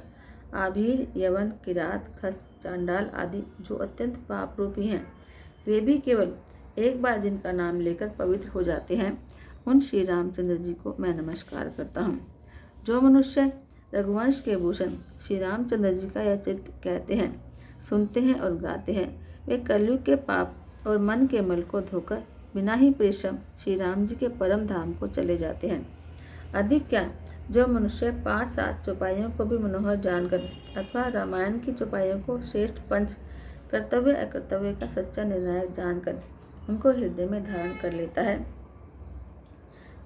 A: आभीर, यवन, किरात, खस, चांडाल आदि जो अत्यंत पाप रूपी हैं, वे भी केवल एक बार जिनका नाम लेकर पवित्र हो जाते हैं, उन श्री रामचंद्र जी को मैं नमस्कार करता हूँ। जो मनुष्य रघुवंश के भूषण श्री रामचंद्र जी का यह चरित्र कहते हैं, सुनते हैं और गाते हैं, वे कलयुग के पाप और मन के मल को धोकर बिना ही परिश्रम श्री राम जी के परम धाम को चले जाते हैं। अधिक क्या, जो मनुष्य 5-7 चौपाइयों को भी मनोहर जानकर अथवा रामायण की चौपाइयों को श्रेष्ठ पंच, कर्तव्य अकर्तव्य का सच्चा निर्णायक जानकर उनको हृदय में धारण कर लेता है,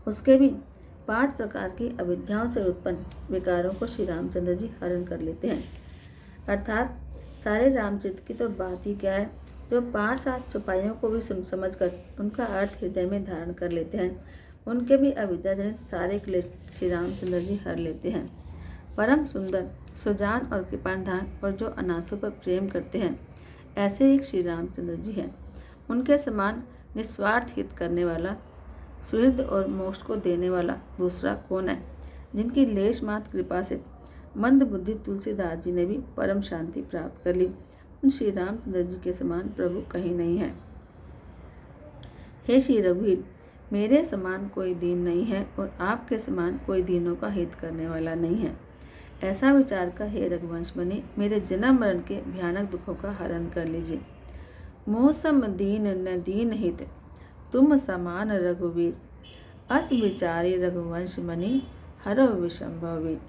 A: उसके भी 5 प्रकार की अविद्याओं से उत्पन्न विकारों को श्री रामचंद्र जी हरण कर लेते हैं। अर्थात सारे रामचरित्र की तो बात ही क्या है, जो 5-7 चौपाइयों को भी समझ कर उनका अर्थ हृदय में धारण कर लेते हैं, उनके भी अविद्या जनित सारे क्लेश श्री रामचंद्र जी हर लेते हैं। परम सुंदर, सुजान और कृपाणधान और जो अनाथों पर प्रेम करते हैं, ऐसे एक श्री रामचंद्र जी हैं। उनके समान निस्वार्थ हित करने वाला, सुहृद और मोक्ष को देने वाला दूसरा कौन है, जिनकी लेश मात्र कृपा से मंद बुद्धि तुलसीदास जी ने भी परम शांति प्राप्त कर ली। उन श्री रामचंद्र जी के समान प्रभु कहीं नहीं है। हे श्री रघुवीर, मेरे समान कोई दीन नहीं है और आपके समान कोई दीनों का हित करने वाला नहीं है। ऐसा विचार कर हे रघुवंश बने मेरे जन्म मरण के भयानक दुखों का हरण कर लीजिए। मोह सम दीन न दीन हित, तुम समान रघुवीर, अस विचारी रघुवंश मणि हरो विषंभव वीर।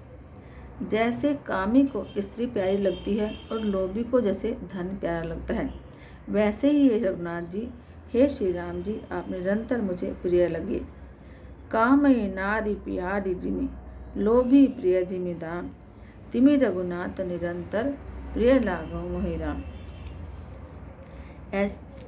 A: जैसे कामी को स्त्री प्यारी लगती है और लोभी को जैसे धन प्यारा लगता है, वैसे ही हे रघुनाथ जी, हे श्री राम जी, आप निरंतर मुझे प्रिय लगे। कामई नारी प्यारी जिमि, लोभी प्रिय जिमि दाम, तिमि रघुनाथ निरंतर प्रिय लागो मोहि राम।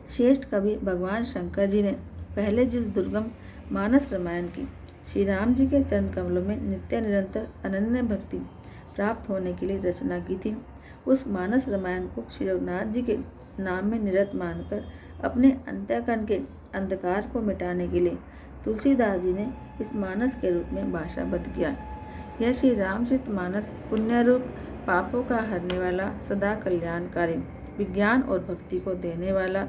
A: श्रेष्ठ कवि भगवान शंकर जी ने पहले जिस दुर्गम मानस रामायण की श्री राम जी के चरण कमलों में नित्य निरंतर अनन्य भक्ति प्राप्त होने के लिए रचना की थी, उस मानस रामायण को श्री रघुनाथ जी के नाम में निरत मानकर अपने अंतःकरण के अंधकार को मिटाने के लिए तुलसीदास जी ने इस मानस के रूप में भाषाबद्ध किया। यह श्री रामचरित मानस पुण्य रूप, पापों का हरने वाला, सदा कल्याणकारी, विज्ञान और भक्ति को देने वाला,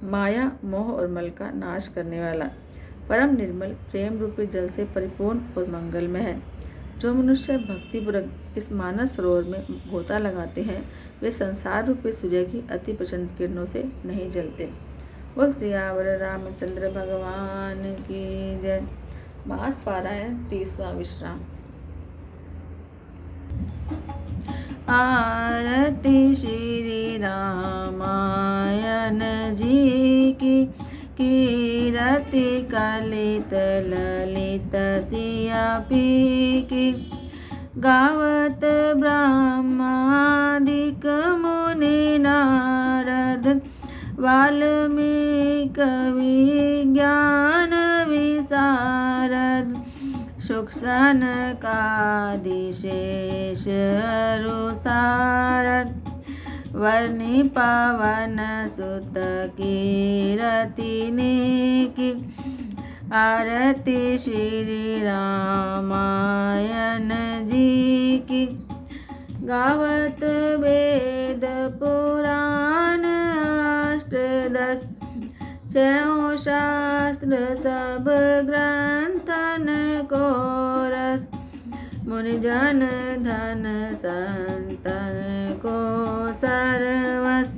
A: माया, मोह और मल का नाश करने वाला, परम निर्मल प्रेम रूपी जल से परिपूर्ण और मंगलमय है। जो मनुष्य भक्तिपूर्वक इस मानस सरोवर में गोता लगाते हैं, वे संसार रूपी सूर्य की अति प्रचंड किरणों से नहीं जलते। बोल सियावर रामचंद्र भगवान की जय। मास पारायण 30वां विश्राम। आरती श्री रामायण जी की कीरति कलित ललित सिया पीकी गावत ब्रह्मादिक मुनि नारद वाल्मीकि विज्ञान विशारद शुक सनकादिशेष अरुसारद वर्णि पवन सुत कीरति नेकी आरती श्री रामायण जी की गावत वेद पुराण अष्टदश चौं शास्त्र सब ग्रंथन को रस मुनिजन धन संतन को सर्वस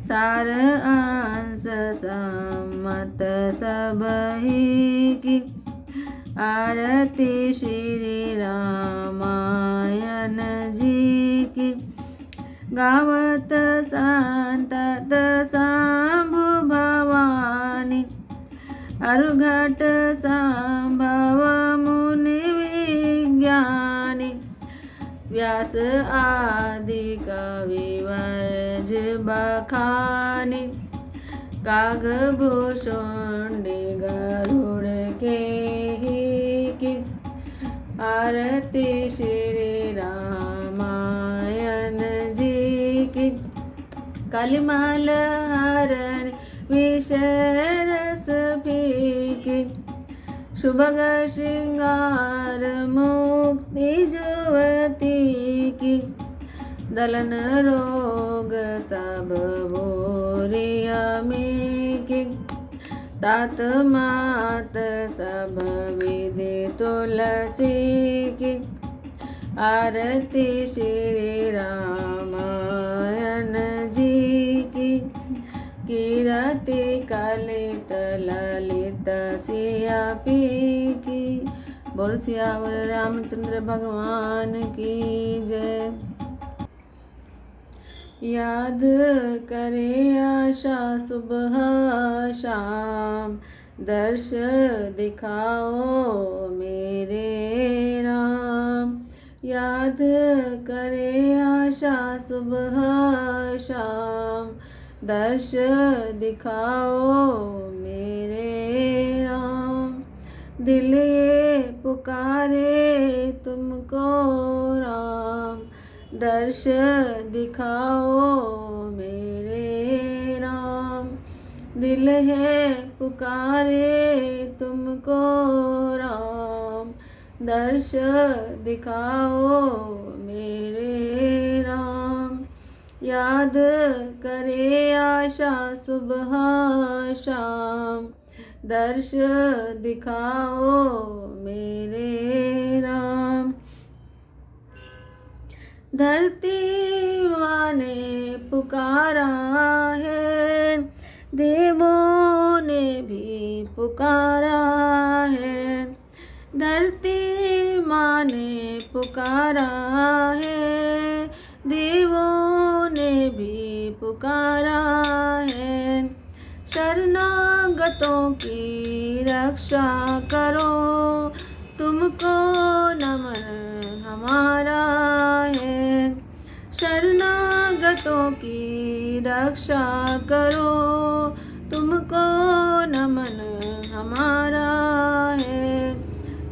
A: सार अंश सम्मत सबही की आरती श्री रामायण जी की गावत संतत शंभु भवानी अरुघट संभव मुनि विज्ञानी व्यास आदि कविवर्ज बखानी कागभूषुंडी गरुड़ के की आरती श्री रामायण जी की कलिमल हरण विषय रस फीकी शुभग श्रृंगार मुक्ति जुवती की दलन रोग सब भूरियमी की तात मात सब विधि तुलसी की आरती श्री रामायण जी की कीरति कलित ललित सिया पीकी बोल सियावर रामचंद्र भगवान की जय। याद करे आशा सुबह शाम दर्श दिखाओ मेरे राम याद करे आशा सुबह शाम दर्श दिखाओ मेरे राम दिल ये पुकारे तुमको राम दर्श दिखाओ मेरे राम दिल है पुकारे तुमको राम दर्श दिखाओ मेरे राम याद करे आशा सुबह शाम दर्श दिखाओ मेरे राम धरती माँ ने पुकारा है देवों ने भी पुकारा है धरती माँ ने पुकारा है देवों ने भी पुकारा है शरणागतों की रक्षा करो तुमको नमन हमारा है शरणागतों की रक्षा करो तुमको नमन हमारा है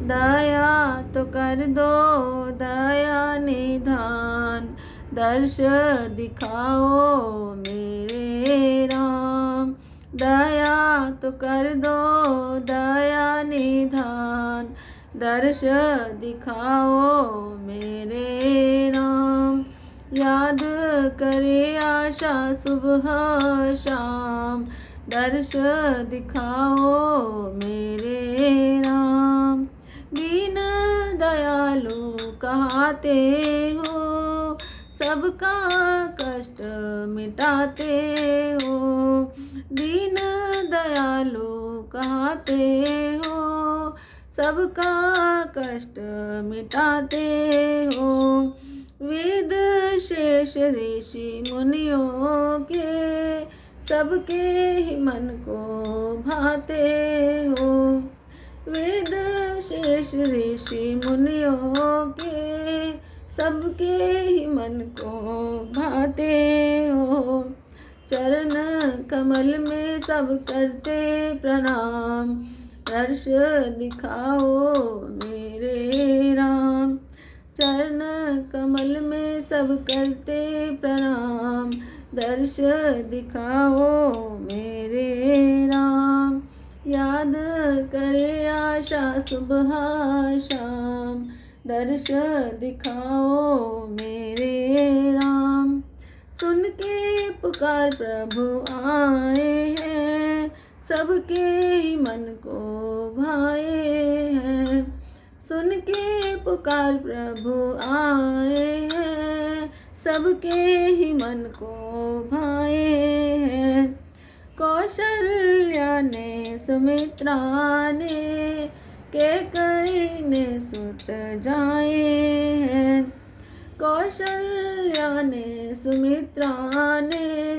A: दया तो कर दो दया निधान दर्श दिखाओ मेरे राम दया तो कर दो दया निधान दर्श दिखाओ मेरे राम याद करे आशा सुबह शाम दर्श दिखाओ मेरे राम दीन दयालु कहते हो सबका कष्ट मिटाते हो दीन दयालु कहते हो सबका कष्ट मिटाते हो वेद शेष ऋषि मुनियों के सबके ही मन को भाते हो। वेद शेष ऋषि मुनियों के सबके ही मन को भाते हो। चरण कमल में सब करते प्रणाम, दर्श दिखाओ मेरे राम। चरण कमल में सब करते प्रणाम, दर्श दिखाओ मेरे राम। याद करे आशा सुबह शाम, दर्श दिखाओ मेरे राम। सुन के पुकार प्रभु आए हैं, सबके ही मन को भाए हैं। सुन के पुकार प्रभु आए हैं, सबके ही मन को भाए हैं। कौशल्या ने सुमित्रा ने कैकेयी ने सुत जाए हैं। कौशल्या ने सुमित्रा ने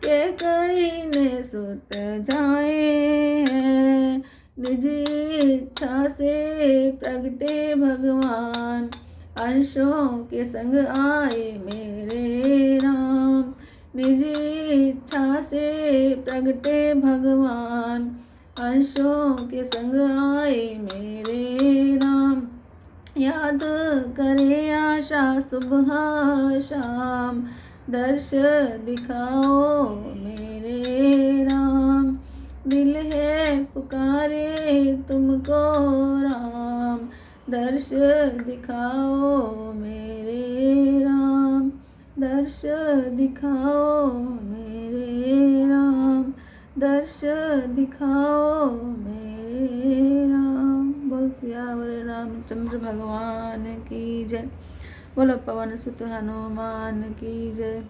A: कैकेयी ने सुत जाए हैं। निज इच्छा से प्रगटे भगवान, अंशों के संग आए मेरे राम। निज इच्छा से प्रगटे भगवान, अंशों के संग आए मेरे राम। याद करे आशा सुबह शाम, दर्श दिखाओ मेरे राम। दिल है पुकारे तुमको राम, दर्श दिखाओ मेरे राम। दर्श दिखाओ मेरे राम, दर्श दिखाओ मेरे राम। बोल सियावर रामचंद्र भगवान की जय। बोलो पवन सुत हनुमान की जय।